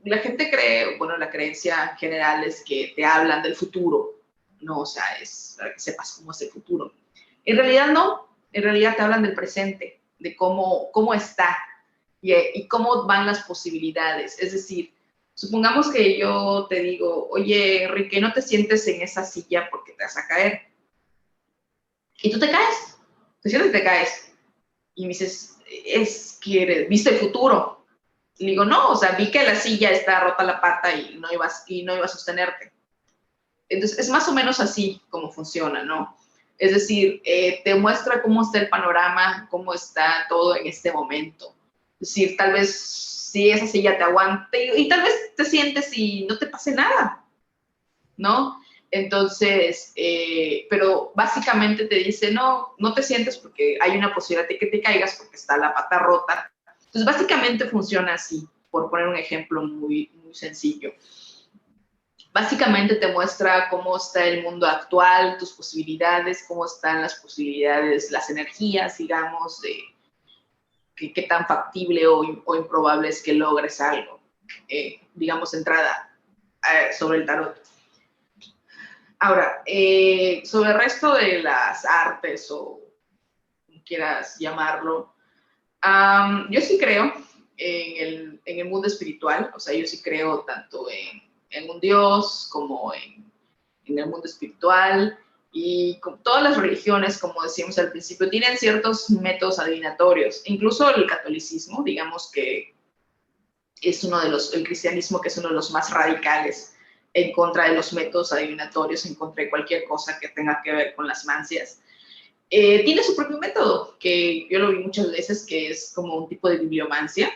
La gente cree, bueno, la creencia general es que te hablan del futuro, ¿no? O sea, es para que sepas cómo es el futuro. En realidad no, en realidad te hablan del presente, de cómo está y cómo van las posibilidades. Es decir, supongamos que yo te digo, oye, Enrique, no te sientes en esa silla porque te vas a caer. Y tú te caes, te sientes y te caes. Y me dices, es que viste el futuro. Y le digo, no, o sea, vi que la silla está rota la pata y no iba a sostenerte. Entonces, es más o menos así como funciona, ¿no? Es decir, te muestra cómo está el panorama, cómo está todo en este momento. Es decir, tal vez si esa silla te aguante y tal vez te sientes y no te pase nada, ¿no? Entonces, pero básicamente te dice, no, no te sientes porque hay una posibilidad de que te caigas porque está la pata rota. Entonces, básicamente funciona así, por poner un ejemplo muy, muy sencillo. Básicamente te muestra cómo está el mundo actual, tus posibilidades, cómo están las posibilidades, las energías, digamos, de qué tan factible o improbable es que logres algo, digamos, entrada sobre el tarot. Ahora, sobre el resto de las artes o como quieras llamarlo, yo sí creo en el mundo espiritual, o sea, yo sí creo tanto en un Dios como en el mundo espiritual y con todas las religiones, como decíamos al principio, tienen ciertos métodos adivinatorios, incluso el catolicismo, digamos que es uno de el cristianismo que es uno de los más radicales en contra de los métodos adivinatorios, en contra de cualquier cosa que tenga que ver con las mancias. Tiene su propio método, que yo lo vi muchas veces, que es como un tipo de bibliomancia.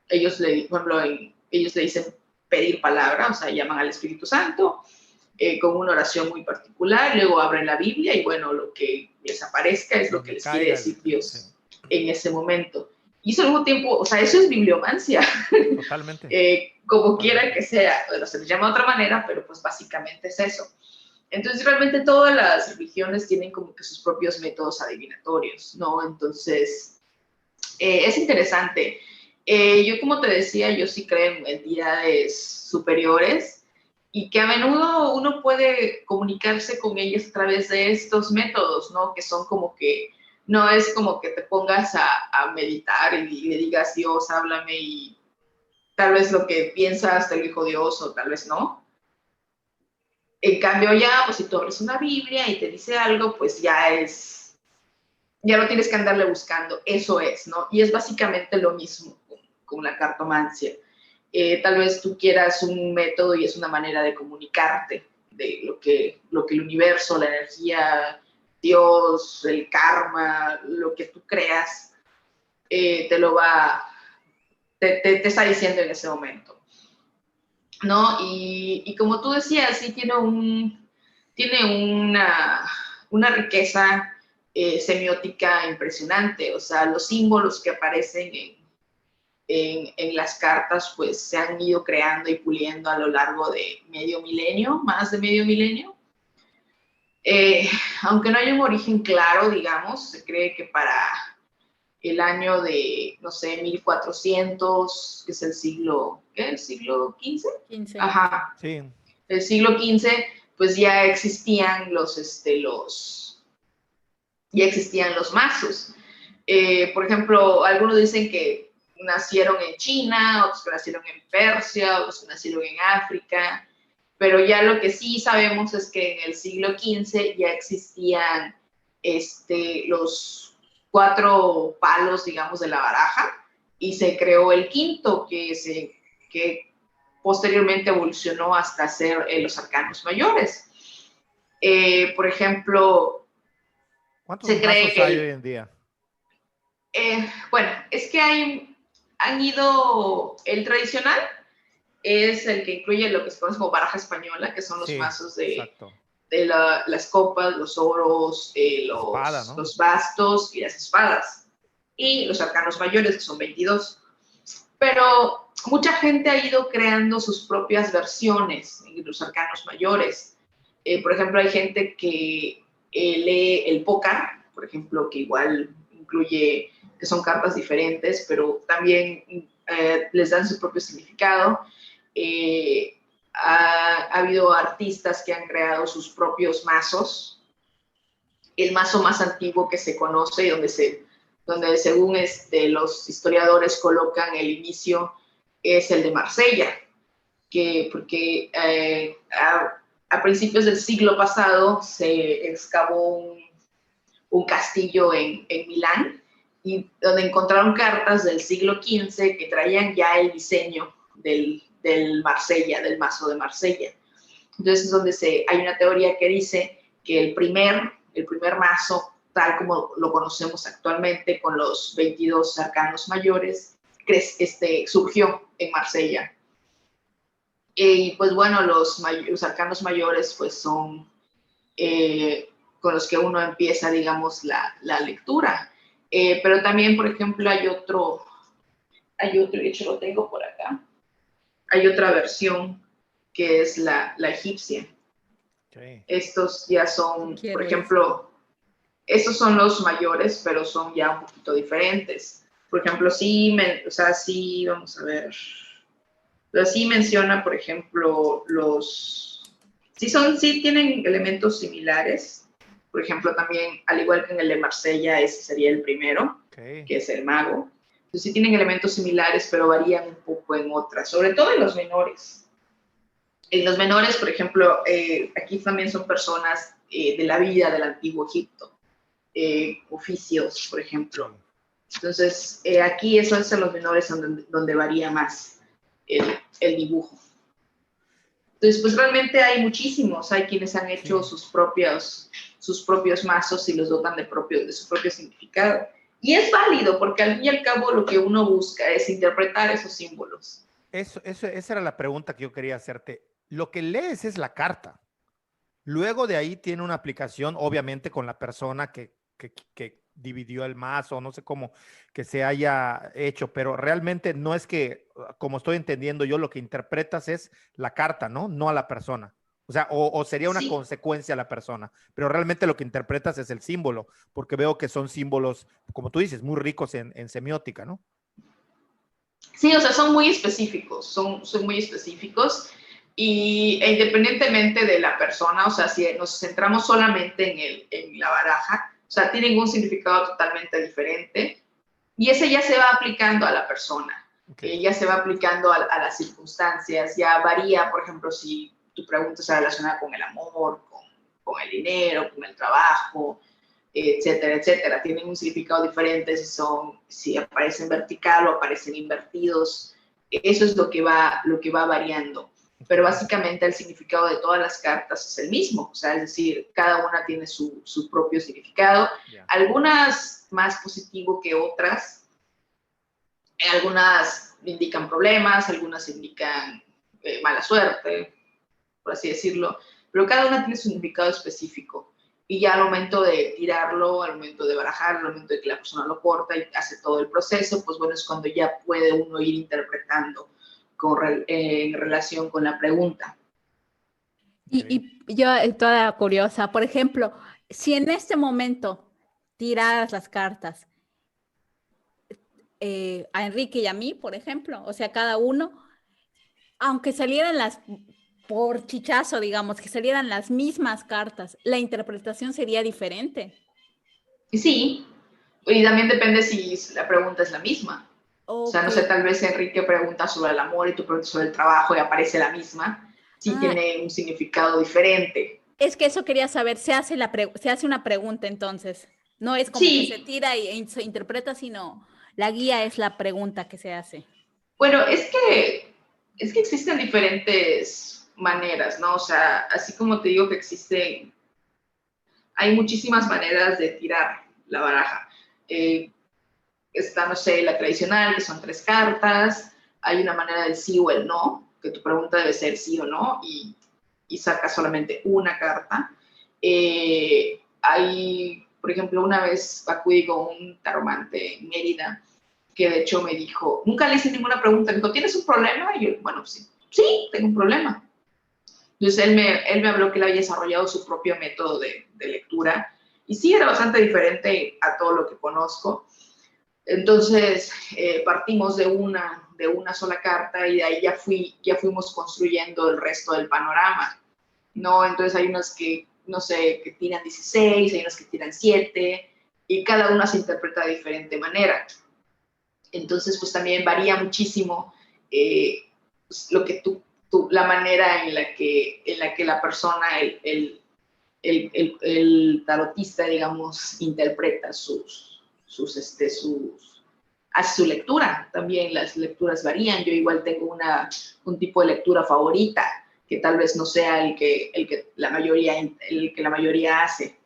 Ellos por ejemplo, ellos le dicen pedir palabra, o sea, llaman al Espíritu Santo con una oración muy particular, luego abren la Biblia y bueno, lo que les aparezca es lo que les quiere decir Dios en ese momento. Y eso al mismo tiempo, o sea, eso es bibliomancia. Totalmente. Como quiera que sea, bueno, se les llama de otra manera, pero pues básicamente es eso. Entonces, realmente todas las religiones tienen como que sus propios métodos adivinatorios, ¿no? Entonces, es interesante. Yo, como te decía, yo sí creo en entidades superiores y que a menudo uno puede comunicarse con ellas a través de estos métodos, ¿no? Que son como que, no es como que te pongas a meditar y le digas, Dios, háblame y tal vez lo que piensas te lo dijo Dios o tal vez no. En cambio ya, pues si tú abres una Biblia y te dice algo, pues ya no tienes que andarle buscando, eso es, ¿no? Y es básicamente lo mismo con la cartomancia. Tal vez tú quieras un método y es una manera de comunicarte de lo que el universo, la energía, Dios, el karma, lo que tú creas, te está diciendo en ese momento, ¿no? Y como tú decías, sí tiene una riqueza semiótica impresionante, o sea, los símbolos que aparecen en las cartas pues se han ido creando y puliendo a lo largo de medio milenio, más de medio milenio. Aunque no hay un origen claro, digamos, se cree que para el año de, no sé, 1400, que es el siglo, ¿qué? ¿El siglo XV? 15. Ajá. Sí. El siglo XV, pues ya existían ya existían los mazos. Por ejemplo, algunos dicen que nacieron en China, otros que nacieron en Persia, otros que nacieron en África, pero ya lo que sí sabemos es que en el siglo XV ya existían los 4 palos, digamos, de la baraja, y se creó el quinto, que posteriormente evolucionó hasta ser los arcanos mayores. Por ejemplo, ¿Cuántos se cree mazos que hay hoy en día? bueno, es que han ido, el tradicional es el que incluye lo que se conoce como baraja española, que son los mazos de las copas, los oros, Espada, ¿no? los bastos y las espadas. Y los arcanos mayores, que son 22. Pero mucha gente ha ido creando sus propias versiones en los arcanos mayores. Por ejemplo, hay gente que lee el pócar, por ejemplo, que igual incluye, que son cartas diferentes, pero también les dan su propio significado. Ha habido artistas que han creado sus propios mazos. El mazo más antiguo que se conoce, donde según los historiadores colocan el inicio, es el de Marsella, porque a principios del siglo pasado se excavó un castillo en Milán, y donde encontraron cartas del siglo XV que traían ya el diseño del Marsella, del mazo de Marsella. Entonces es donde hay una teoría que dice que el primer mazo, tal como lo conocemos actualmente con los 22 arcanos mayores, surgió en Marsella. Y pues bueno, los arcanos mayores pues son con los que uno empieza, digamos, la lectura. Pero también, por ejemplo, hay otro, de hecho lo tengo por acá, hay otra versión que es la egipcia. Okay. Estos ya son, por ejemplo, estos son los mayores, pero son ya un poquito diferentes. Por ejemplo, sí, vamos a ver. Pero sí menciona, por ejemplo, sí tienen elementos similares. Por ejemplo, también, al igual que en el de Marsella, ese sería el primero, que es el mago. Entonces sí tienen elementos similares, pero varían un poco en otras, sobre todo en los menores. En los menores, por ejemplo, aquí también son personas de la vida del antiguo Egipto, oficios, por ejemplo. Entonces, aquí eso es en los menores donde varía más el dibujo. Entonces, pues realmente hay muchísimos, hay quienes han hecho sus propios mazos y los dotan de su propio significado. Y es válido, porque al fin y al cabo lo que uno busca es interpretar esos símbolos. Esa era la pregunta que yo quería hacerte. Lo que lees es la carta. Luego de ahí tiene una aplicación, obviamente, con la persona que dividió el mazo, no sé cómo que se haya hecho, pero realmente no es que, como estoy entendiendo yo, lo que interpretas es la carta, ¿no? No a la persona. O sea, o sería una consecuencia a la persona, pero realmente lo que interpretas es el símbolo, porque veo que son símbolos, como tú dices, muy ricos en semiótica, ¿no? Sí, o sea, son muy específicos, son muy específicos. E independientemente de la persona, o sea, si nos centramos solamente en la baraja, o sea, tienen un significado totalmente diferente y ese ya se va aplicando a la persona, ya se va aplicando a las circunstancias, ya varía, por ejemplo, si tu pregunta está relacionada con el amor, con el dinero, con el trabajo, etcétera, etcétera. Tienen un significado diferente si aparecen vertical o aparecen invertidos. Eso es lo que va variando. Pero básicamente el significado de todas las cartas es el mismo, o sea, es decir, cada una tiene su propio significado, algunas más positivo que otras, algunas indican problemas, algunas indican mala suerte, por así decirlo, pero cada una tiene su significado específico. Y ya al momento de tirarlo, al momento de barajarlo, al momento de que la persona lo corta y hace todo el proceso, pues bueno, es cuando ya puede uno ir interpretando en relación con la pregunta. Y yo, toda curiosa, por ejemplo, si en este momento tiraras las cartas a Enrique y a mí, por ejemplo, o sea, cada uno, aunque salieran por chichazo, digamos, que salieran las mismas cartas, la interpretación sería diferente. Sí, y también depende si la pregunta es la misma. Okay. O sea, no sé, tal vez Enrique pregunta sobre el amor y tú preguntas sobre el trabajo y aparece la misma. Sí tiene un significado diferente. Es que eso quería saber, se hace una pregunta entonces. No es como que se tira y se interpreta, sino la guía es la pregunta que se hace. Bueno, es que existen diferentes maneras, ¿no? O sea, así como te digo que hay muchísimas maneras de tirar la baraja. Está, no sé, la tradicional, que son 3 cartas. Hay una manera del sí o el no, que tu pregunta debe ser sí o no, y sacas solamente una carta. Hay, por ejemplo, una vez acudí con un taromante en Mérida, que de hecho me dijo, nunca le hice ninguna pregunta, me dijo, ¿tienes un problema? Y yo, bueno, sí, tengo un problema. Entonces él me habló que él había desarrollado su propio método de lectura, y sí, era bastante diferente a todo lo que conozco. Entonces partimos de una sola carta y de ahí ya fuimos construyendo el resto del panorama, ¿no? Entonces hay unas que, no sé, que tiran 16, hay unas que tiran 7, y cada una se interpreta de diferente manera. Entonces, pues también varía muchísimo pues, lo que la manera en la que la persona, el tarotista, digamos, interpreta hace su lectura. También las lecturas varían. Yo igual tengo un tipo de lectura favorita, que tal vez no sea el que la mayoría hace.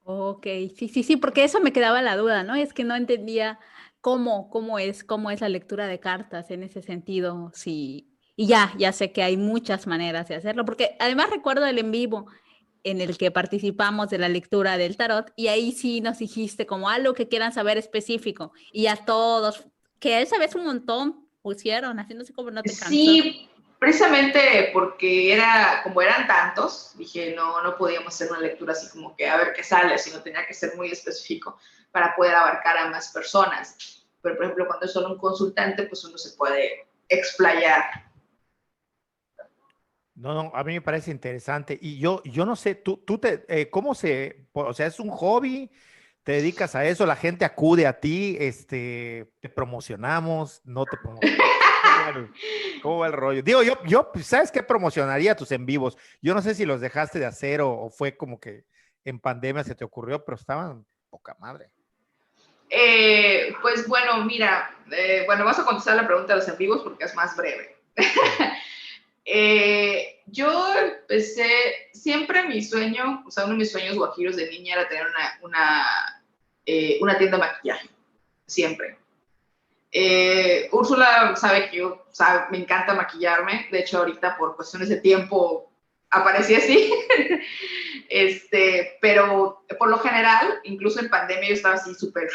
Ok, sí, porque eso me quedaba la duda, ¿no? Es que no entendía cómo es la lectura de cartas en ese sentido, sí. Y ya sé que hay muchas maneras de hacerlo, porque además recuerdo el en vivo en el que participamos de la lectura del tarot y ahí sí nos dijiste como algo que quieran saber específico y a todos, que esa vez un montón pusieron, haciéndose como no te cansó. Sí, precisamente porque como eran tantos, dije, no podíamos hacer una lectura así como que a ver qué sale, sino tenía que ser muy específico para poder abarcar a más personas. Pero, por ejemplo, cuando es solo un consultante, pues uno se puede explayar. No, a mí me parece interesante. Y yo no sé, o sea, es un hobby, te dedicas a eso, la gente acude a ti, te promocionamos, no te promocionamos. ¿Cómo va el rollo? Digo, pues, ¿sabes qué promocionaría tus en vivos? Yo no sé si los dejaste de hacer o fue como que en pandemia se te ocurrió, pero estaban poca madre. Pues bueno, mira, vas a contestar la pregunta de los en vivos porque es más breve. Yo empecé, siempre mi sueño, o sea, uno de mis sueños guajiros de niña era tener una tienda de maquillaje, siempre. Úrsula sabe que me encanta maquillarme, de hecho ahorita por cuestiones de tiempo aparecí así, pero por lo general, incluso en pandemia yo estaba así súper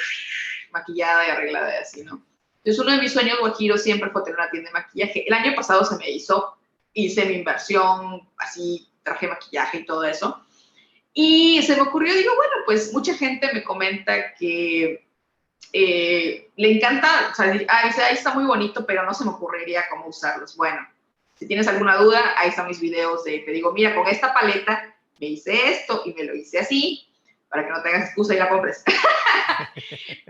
maquillada y arreglada y así, ¿no? Entonces uno de mis sueños guajiros siempre fue tener una tienda de maquillaje. El año pasado se me hice mi inversión, así traje maquillaje y todo eso. Y se me ocurrió, digo, bueno, pues mucha gente me comenta que le encanta, o sea, ahí está muy bonito, pero no se me ocurriría cómo usarlos. Bueno, si tienes alguna duda, ahí están mis videos te digo, mira, con esta paleta me hice esto y me lo hice así, para que no tengas excusa y la compres.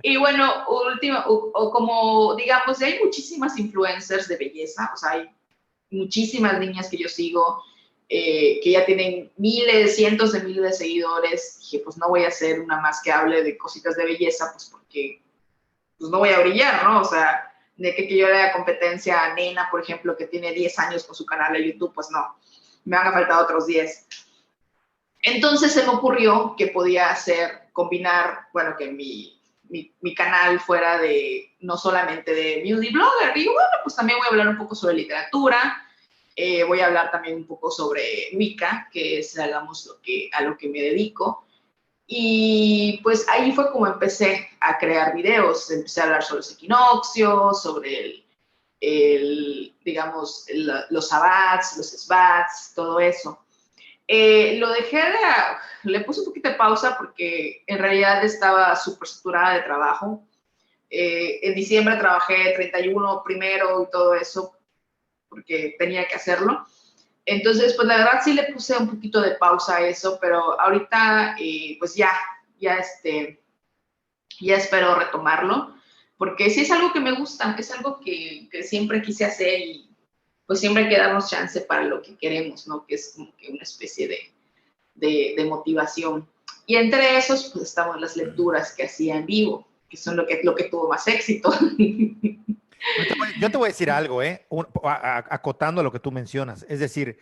Y bueno, como digamos, hay muchísimas influencers de belleza, o sea, hay muchísimas niñas que yo sigo, que ya tienen miles, cientos de miles de seguidores. Dije, pues no voy a hacer una más que hable de cositas de belleza, pues porque pues no voy a brillar, ¿no? O sea, de que yo le haga competencia a Nena, por ejemplo, que tiene 10 años con su canal de YouTube, pues no, me van a faltar otros 10. Entonces se me ocurrió que podía combinar, bueno, que mi canal fuera no solamente de beauty blogger, y bueno, pues también voy a hablar un poco sobre literatura, voy a hablar también un poco sobre Wicca, que es, digamos, a lo que me dedico. Y pues ahí fue como empecé a crear videos, empecé a hablar sobre los equinoccios, sobre digamos, los sabbats, los sbats, todo eso. Lo le puse un poquito de pausa porque en realidad estaba súper saturada de trabajo. En diciembre trabajé 31 primero y todo eso porque tenía que hacerlo. Entonces, pues la verdad sí le puse un poquito de pausa a eso, pero ahorita pues ya espero retomarlo, porque sí es algo que me gusta, es algo que siempre quise hacer y pues siempre hay que darnos chance para lo que queremos, ¿no? Que es como que una especie de motivación. Y entre esos, pues estamos las lecturas que hacía en vivo, que son lo que tuvo más éxito. Yo te voy a decir algo, acotando lo que tú mencionas. Es decir,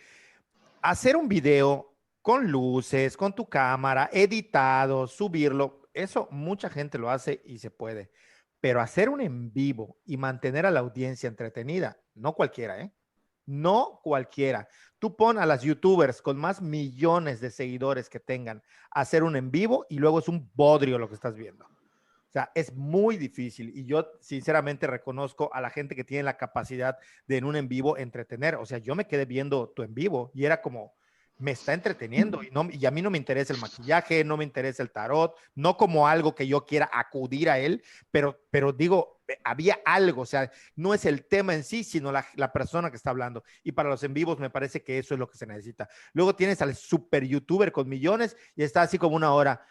hacer un video con luces, con tu cámara, editado, subirlo, eso mucha gente lo hace y se puede. Pero hacer un en vivo y mantener a la audiencia entretenida, no cualquiera, ¿eh? No cualquiera. Tú pon a las youtubers con más millones de seguidores que tengan a hacer un en vivo y luego es un bodrio lo que estás viendo. O sea, es muy difícil y yo sinceramente reconozco a la gente que tiene la capacidad de en un en vivo entretener. O sea, yo me quedé viendo tu en vivo y era como, me está entreteniendo y a mí no me interesa el maquillaje, no me interesa el tarot, no como algo que yo quiera acudir a él, pero digo, había algo, o sea, no es el tema en sí, sino la persona que está hablando. Y para los en vivos me parece que eso es lo que se necesita. Luego tienes al super youtuber con millones y está así como una hora.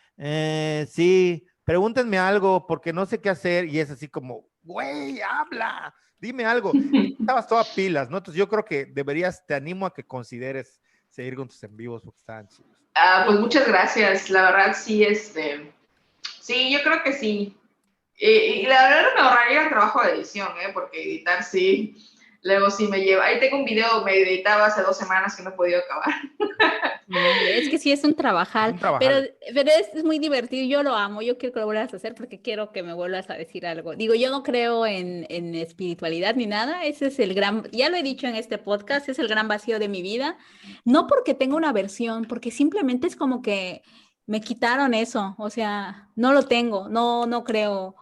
Sí, pregúntenme algo porque no sé qué hacer y es así como, güey, habla, dime algo. Y estabas toda pilas, ¿no? Entonces yo creo que te animo a que consideres seguir con tus en vivos porque estaban chidos. Pues muchas gracias, la verdad sí, sí, yo creo que sí. Y la verdad me ahorraría el trabajo de edición, porque editar sí, Luego sí me lleva. Ahí tengo un video, me editaba hace 2 semanas que no he podido acabar. No, es que sí es un Es trabajal, un trabajal. pero es muy divertido, yo lo amo, yo quiero que lo vuelvas a hacer porque quiero que me vuelvas a decir algo. Digo, yo no creo en espiritualidad ni nada, ese es el gran, ya lo he dicho en este podcast, es el gran vacío de mi vida, no porque tenga una versión, porque simplemente es como que me quitaron eso, o sea, no lo tengo, no creo.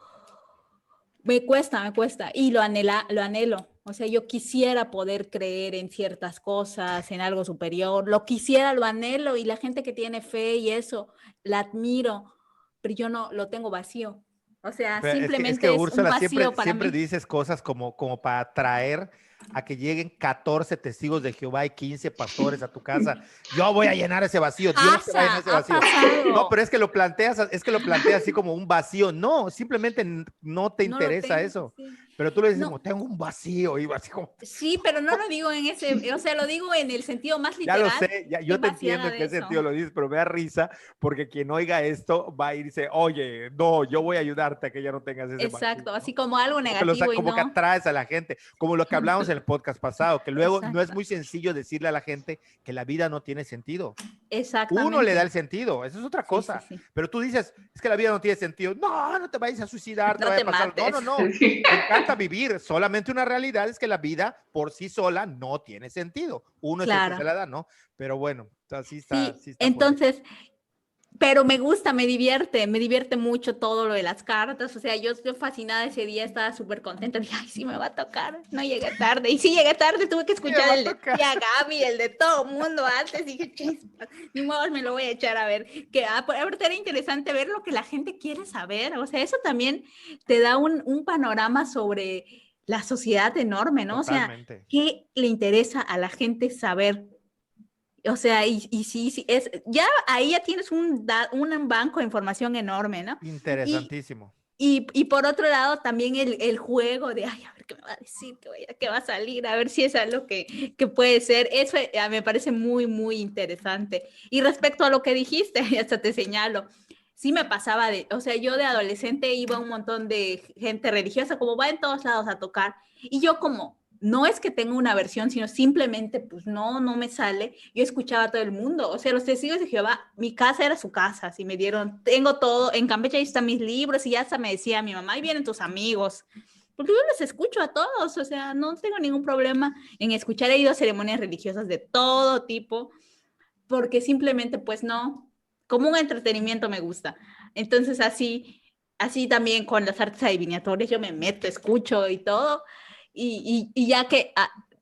Me cuesta, y lo anhelo. O sea, yo quisiera poder creer en ciertas cosas, en algo superior, lo quisiera, lo anhelo, y la gente que tiene fe y eso, la admiro, pero yo no, lo tengo vacío. O sea, Pero es que simplemente es un Úrsula vacío para siempre mí. dices cosas como para atraer a que lleguen 14 testigos de Jehová y 15 pastores a tu casa. Yo voy a llenar ese vacío, Dios te va a llenar ese Ha vacío. No, pasado, pero es que lo planteas así como un vacío. No, simplemente no te no lo interesa tengo, eso. sí. Pero tú le dices No, como, tengo un vacío, y así como, sí, pero no lo digo en ese, o sea, lo digo en el sentido más ya lo literal. sé, ya, Estoy yo te entiendo vaciada en de qué sentido eso. lo dices, pero me da risa porque quien oiga esto va a irse, oye, no, yo voy a ayudarte a que ya no tengas ese vacío, Exacto, ¿no? así como algo Como que, negativo y como que no. atraes a la gente, como lo que hablamos en el podcast pasado, que luego no es Exacto, muy sencillo decirle a la gente que la vida no tiene sentido. Uno le da el exactamente. sentido, eso es otra Sí, sí, cosa. sí. Pero tú dices, es que la vida no tiene sentido. No, no te vayas a suicidar, te No vaya a te pasar. No, mates. no, no. Te encanta vivir. Solamente una realidad es que la vida por sí sola no tiene sentido. Uno es el que se Claro. la da, ¿no? Pero bueno, Sí, sí está por ahí. entonces, pero me gusta, me divierte mucho todo lo de las cartas. O sea, yo estoy fascinada ese día, estaba súper contenta. Dije, ay, sí me va a tocar. No llegué tarde. Y sí llegué tarde, tuve que Sí, me escuchar va a el de tocar. tía Gaby, el de todo mundo antes. Dije, chispas, ni modo, me lo voy a echar a ver. Que aparte era interesante ver lo que la gente quiere saber. O sea, eso también te da un panorama sobre la sociedad enorme, ¿no? O sea, Totalmente. ¿qué le interesa a la gente saber? O sea, y sí, sí, ya ahí ya tienes un banco de información enorme, ¿no? Y, Interesantísimo. y por otro lado, también el juego de, ay, a ver qué me va a decir, qué va a salir, a ver si es algo que puede ser. Eso me parece muy, muy interesante. Y respecto a lo que dijiste, hasta te señalo, sí me pasaba o sea, yo de adolescente iba a un montón de gente religiosa, como va en todos lados a tocar, y yo como, no es que tenga una versión, sino simplemente, pues no me sale. Yo escuchaba a todo el mundo. O sea, los testigos de Jehová, mi casa era su casa. Así me dieron, tengo todo. En Campeche ahí están mis libros y ya hasta me decía mi mamá, ahí vienen tus amigos. Porque yo los escucho a todos. O sea, no tengo ningún problema en escuchar. He ido a ceremonias religiosas de todo tipo, porque simplemente, pues no, como un entretenimiento me gusta. Entonces, así también con las artes adivinatorias, yo me meto, escucho y todo, y ya que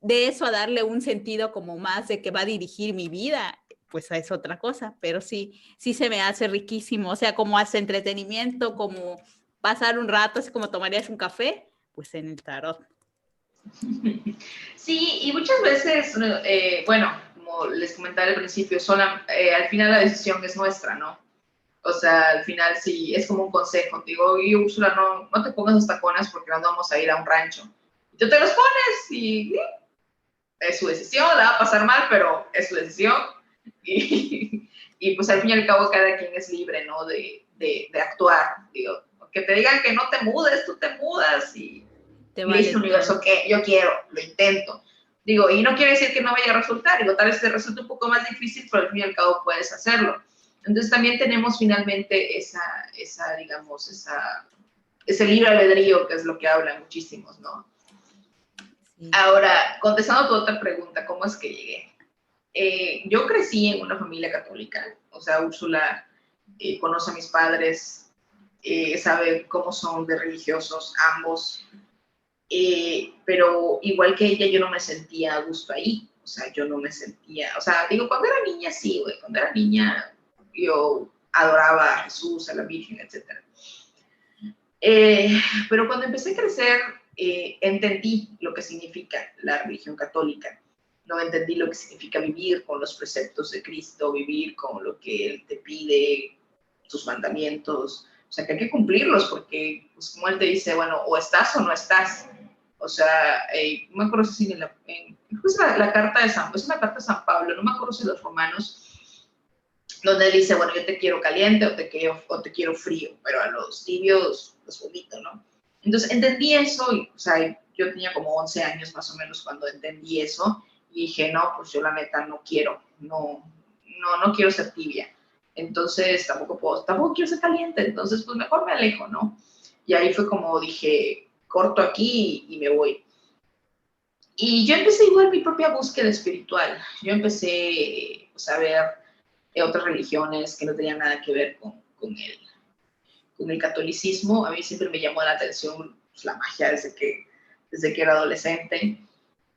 de eso a darle un sentido como más de que va a dirigir mi vida, pues es otra cosa, pero sí se me hace riquísimo, o sea, como hace entretenimiento, como pasar un rato, así como tomarías un café, pues en el tarot. Sí, y muchas veces, bueno, como les comentaba al principio, al final la decisión es nuestra, ¿no? O sea, al final sí, es como un consejo. Te digo, oye, Úrsula, no te pongas los tacones porque nos vamos a ir a un rancho. Y tú te los pones y es su decisión, la va a pasar mal, pero es su decisión. Y pues al fin y al cabo cada quien es libre, ¿no? De actuar. Digo, que te digan que no te mudes, tú te mudas y Te le dice vale al universo todo. que yo quiero, lo intento. Digo, y no quiere decir que no vaya a resultar, digo, tal vez te resulte un poco más difícil, pero al fin y al cabo puedes hacerlo. Entonces también tenemos finalmente digamos, ese libre albedrío que es lo que hablan muchísimos, ¿no? Sí. Ahora, contestando a tu otra pregunta, ¿cómo es que llegué? Yo crecí en una familia católica, o sea, Úrsula conoce a mis padres, sabe cómo son de religiosos ambos, pero igual que ella, yo no me sentía a gusto ahí, o sea, yo no me sentía, o sea, digo, cuando era niña sí, güey, cuando era niña yo adoraba a Jesús, a la Virgen, etc. Pero cuando empecé a crecer, entendí lo que significa la religión católica, no entendí lo que significa vivir con los preceptos de Cristo, vivir con lo que Él te pide, sus mandamientos, o sea, que hay que cumplirlos porque, pues, como Él te dice, bueno, o estás o no estás. O sea, no me acuerdo si es la carta de es una carta de San Pablo, no me acuerdo si los romanos, donde él dice, bueno, yo te quiero caliente o te quiero frío, pero a los tibios los vomito, ¿no? Entonces entendí eso y, o sea, yo tenía como 11 años más o menos cuando entendí eso y dije, no, pues yo la neta no quiero, no quiero ser tibia. Entonces tampoco quiero ser caliente, entonces pues mejor me alejo, ¿no? Y ahí fue como dije, corto aquí y me voy. Y yo empecé igual mi propia búsqueda espiritual. Yo empecé pues, a ver otras religiones que no tenían nada que ver con el catolicismo. A mí siempre me llamó la atención pues, la magia desde que era adolescente.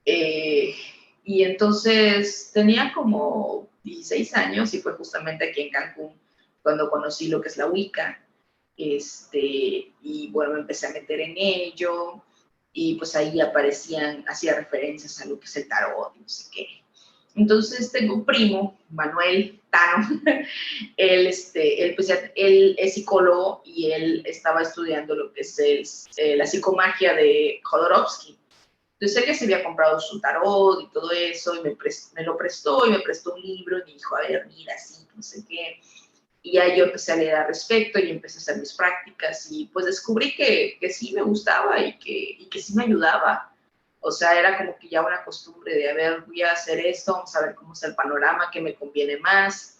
Y entonces tenía como 16 años y fue justamente aquí en Cancún cuando conocí lo que es la Wicca. Y bueno, me empecé a meter en ello y pues ahí hacía referencias a lo que es el tarot y no sé qué. Entonces tengo un primo, Manuel Tano, él es psicólogo y él estaba estudiando lo que es la psicomagia de Jodorowsky. Entonces él ya se había comprado su tarot y todo eso, y me lo prestó, y me prestó un libro, y me dijo, a ver, mira, sí, no sé qué. Y ya yo empecé a leer al respecto, y empecé a hacer mis prácticas, y pues descubrí que sí me gustaba, y que sí me ayudaba. O sea, era como que ya una costumbre de, a ver, voy a hacer esto, vamos a ver cómo es el panorama, qué me conviene más.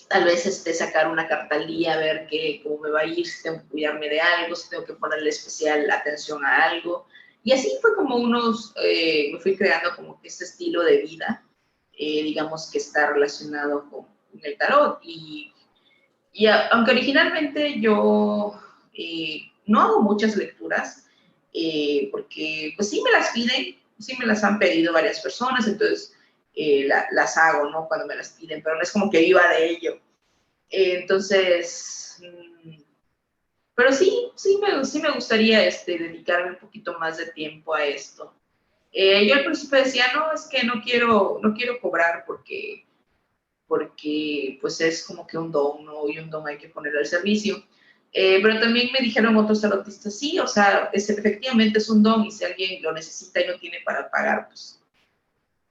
Tal vez sacar una carta al día, a ver cómo me va a ir, si tengo que cuidarme de algo, si tengo que ponerle especial atención a algo. Y así fue como me fui creando como que este estilo de vida, digamos que está relacionado con el tarot. Aunque originalmente yo no hago muchas lecturas, porque pues sí me las piden, sí me las han pedido varias personas, entonces las hago, ¿no? Cuando me las piden, pero no es como que viva de ello. Entonces, pero sí me gustaría dedicarme un poquito más de tiempo a esto. Yo al principio decía, no, es que no quiero cobrar porque pues es como que un don, ¿no? Y un don hay que ponerlo al servicio. Pero también me dijeron otros tarotistas, sí, o sea, efectivamente es un don y si alguien lo necesita y no tiene para pagar, pues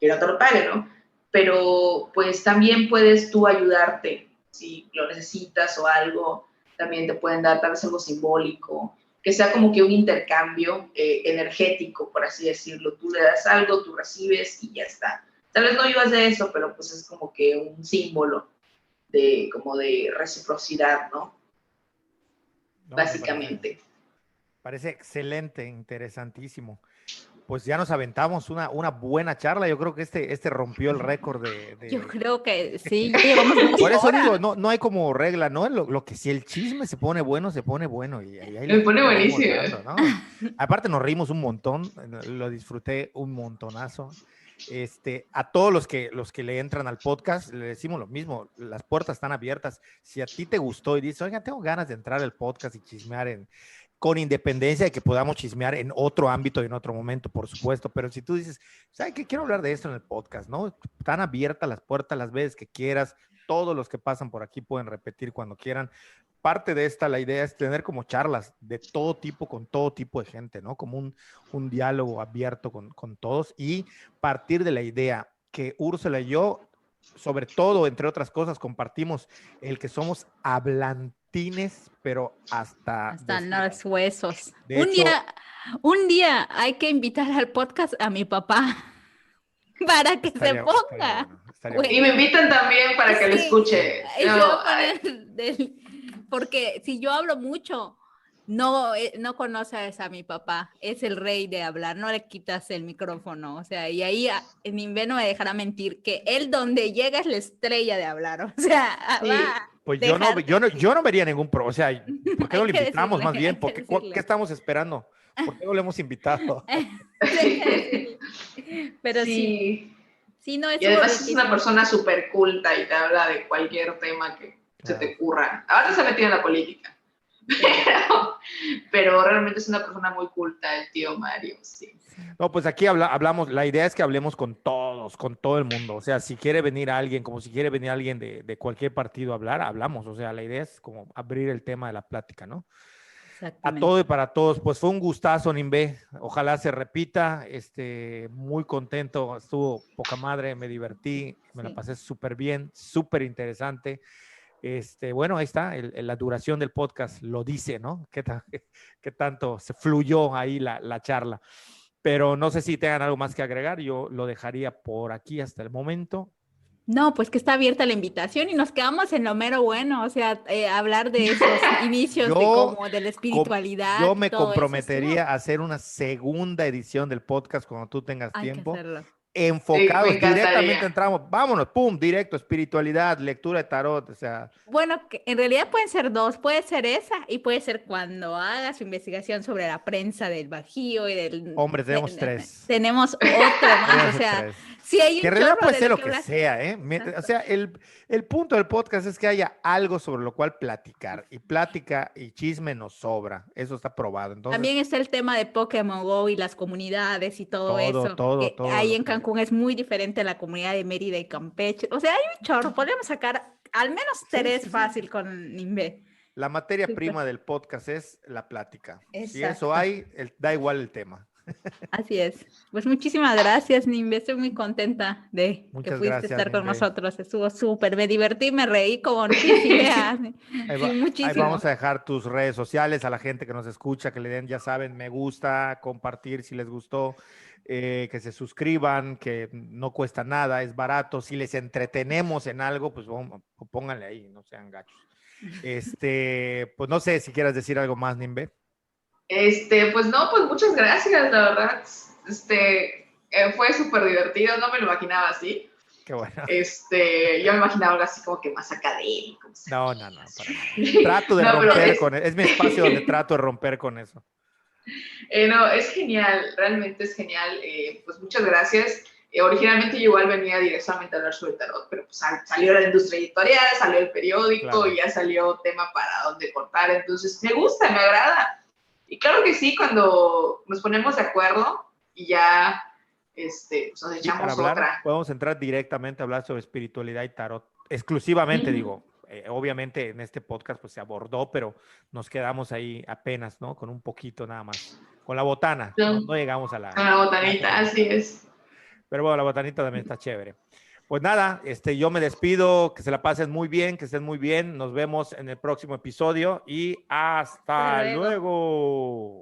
que no te lo pague, ¿no? Pero pues también puedes tú ayudarte si lo necesitas o algo, también te pueden dar tal vez algo simbólico, que sea como que un intercambio energético, por así decirlo. Tú le das algo, tú recibes y ya está. Tal vez no vivas de eso, pero pues es como que un símbolo como de reciprocidad, ¿no? No, Básicamente. parece excelente, interesantísimo. Pues ya nos aventamos una buena charla. Yo creo que este rompió el récord Yo creo que sí, ya llevamos Por media eso hora. digo, no hay como regla, ¿no? Lo que si el chisme se pone bueno, se pone bueno. Y ahí Me pone le vamos buenísimo. dando, ¿no? Aparte nos rimos un montón, lo disfruté un montonazo. A todos los que le entran al podcast, le decimos lo mismo, las puertas están abiertas. Si a ti te gustó y dices, oiga, tengo ganas de entrar al podcast y chismear con independencia de que podamos chismear en otro ámbito y en otro momento, por supuesto, pero si tú dices, ¿sabes qué? Quiero hablar de esto en el podcast, ¿no? Están abiertas las puertas las veces que quieras, todos los que pasan por aquí pueden repetir cuando quieran. Parte de esta, la idea es tener como charlas de todo tipo, con todo tipo de gente, ¿no? Como un diálogo abierto con todos y partir de la idea que Úrsula y yo, sobre todo, entre otras cosas, compartimos el que somos hablantines, pero hasta los huesos. de hecho, Un día hay que invitar al podcast a mi papá para que se estaría ponga. bueno, estaría Güey, Y me bueno. invitan también para que lo sí, escuche. y se No, va a poner porque si yo hablo mucho, no conoces a mi papá, es el rey de hablar, no le quitas el micrófono, o sea, y ahí en Inve no me dejará mentir, que él donde llega es la estrella de hablar, o sea, sí. va a Pues dejarte. yo no vería ningún pro, o sea, ¿por qué no Hay lo que invitamos decirle, más bien? hay que ¿Qué decirle. estamos esperando? ¿Por qué no lo hemos invitado? Sí, hay que decirle. Pero sí, Sí. sí, no, Y estuvo además es una riquísimo. persona súper culta y te habla de cualquier tema que se Claro. te ocurra. Ahora se ha metido en la política. Pero realmente es una persona muy culta, el tío Mario, sí. No, pues aquí hablamos, la idea es que hablemos con todos, con todo el mundo. O sea, si quiere venir alguien, como si quiere venir alguien de cualquier partido a hablar, hablamos. O sea, la idea es como abrir el tema de la plática, ¿no? A todo y Exactamente. para todos, pues fue un gustazo, Nimbe. Ojalá se repita. Muy contento, estuvo poca madre, me divertí, me la Sí. pasé súper bien, súper interesante. Bueno, ahí está, la duración del podcast lo dice, ¿no? Qué tanto se fluyó ahí la charla. Pero no sé si tengan algo más que agregar, yo lo dejaría por aquí hasta el momento. No, pues que está abierta la invitación y nos quedamos en lo mero bueno, o sea, hablar de esos inicios de Yo, como de la yo espiritualidad y me todo eso estuvo. comprometería a hacer una segunda edición del podcast cuando tú tengas Hay que tiempo. hacerlo. Sí, me Enfocados, directamente encantaría. entramos, vámonos, pum, directo, espiritualidad, lectura de tarot, o sea, Bueno, que en realidad pueden ser dos, puede ser esa y puede ser cuando hagas su investigación sobre la prensa del Bajío y del... hombre, tenemos tres. Tenemos otro más, o Tenemos sea, tres. sí hay Que un en realidad chorro puede de ser lo lo que que hablar. sea, ¿eh? O sea, el punto del podcast es que haya algo sobre lo cual platicar. Y plática y chisme nos sobra. Eso está probado. Entonces, También está el tema de Pokémon Go y las comunidades y todo eso, que todo ahí lo en que... Cancún es muy diferente a la comunidad de Mérida y Campeche. O sea, hay un chorro, podemos sacar al menos Sí, tres sí, sí. fácil con Nimbe. La materia Súper. prima del podcast es la plática. Si eso Exacto, hay, da igual el tema. así es. Pues muchísimas gracias, Nimbe. Estoy muy contenta de que Muchas pudiste gracias, estar con Nimbe. nosotros. Estuvo súper, me divertí, me reí como no tienes idea. Sí, Ahí muchísimo. vamos a dejar tus redes sociales a la gente que nos escucha, que le den, ya saben, me gusta, compartir si les gustó, que se suscriban, que no cuesta nada, es barato. Si les entretenemos en algo, pues pónganle ahí, no sean gachos. Pues no sé si quieras decir algo más, Nimbe. Pues no, pues muchas gracias, la verdad. Fue súper divertido, no me lo imaginaba así. Qué bueno. Yo me imaginaba algo así como que más académico. No, para nada. Trato de No, pero romper con eso. Es mi espacio donde trato de romper con eso. No, es genial, realmente es genial. Pues muchas gracias. Originalmente yo igual venía directamente a hablar sobre tarot, pero pues salió la industria editorial, salió el periódico, Claro. y ya salió tema para dónde cortar. Entonces me gusta, me agrada. Y claro que sí, cuando nos ponemos de acuerdo y ya pues nos Y echamos para hablar, otra. podemos entrar directamente a hablar sobre espiritualidad y tarot. Exclusivamente, digo, obviamente en este podcast pues se abordó, pero nos quedamos ahí apenas, ¿no? Con un poquito nada más. Con la botana. No llegamos a la... Con la botanita, así es. Pero bueno, la botanita también está chévere. Pues nada, yo me despido, que se la pasen muy bien, que estén muy bien. Nos vemos en el próximo episodio y hasta luego.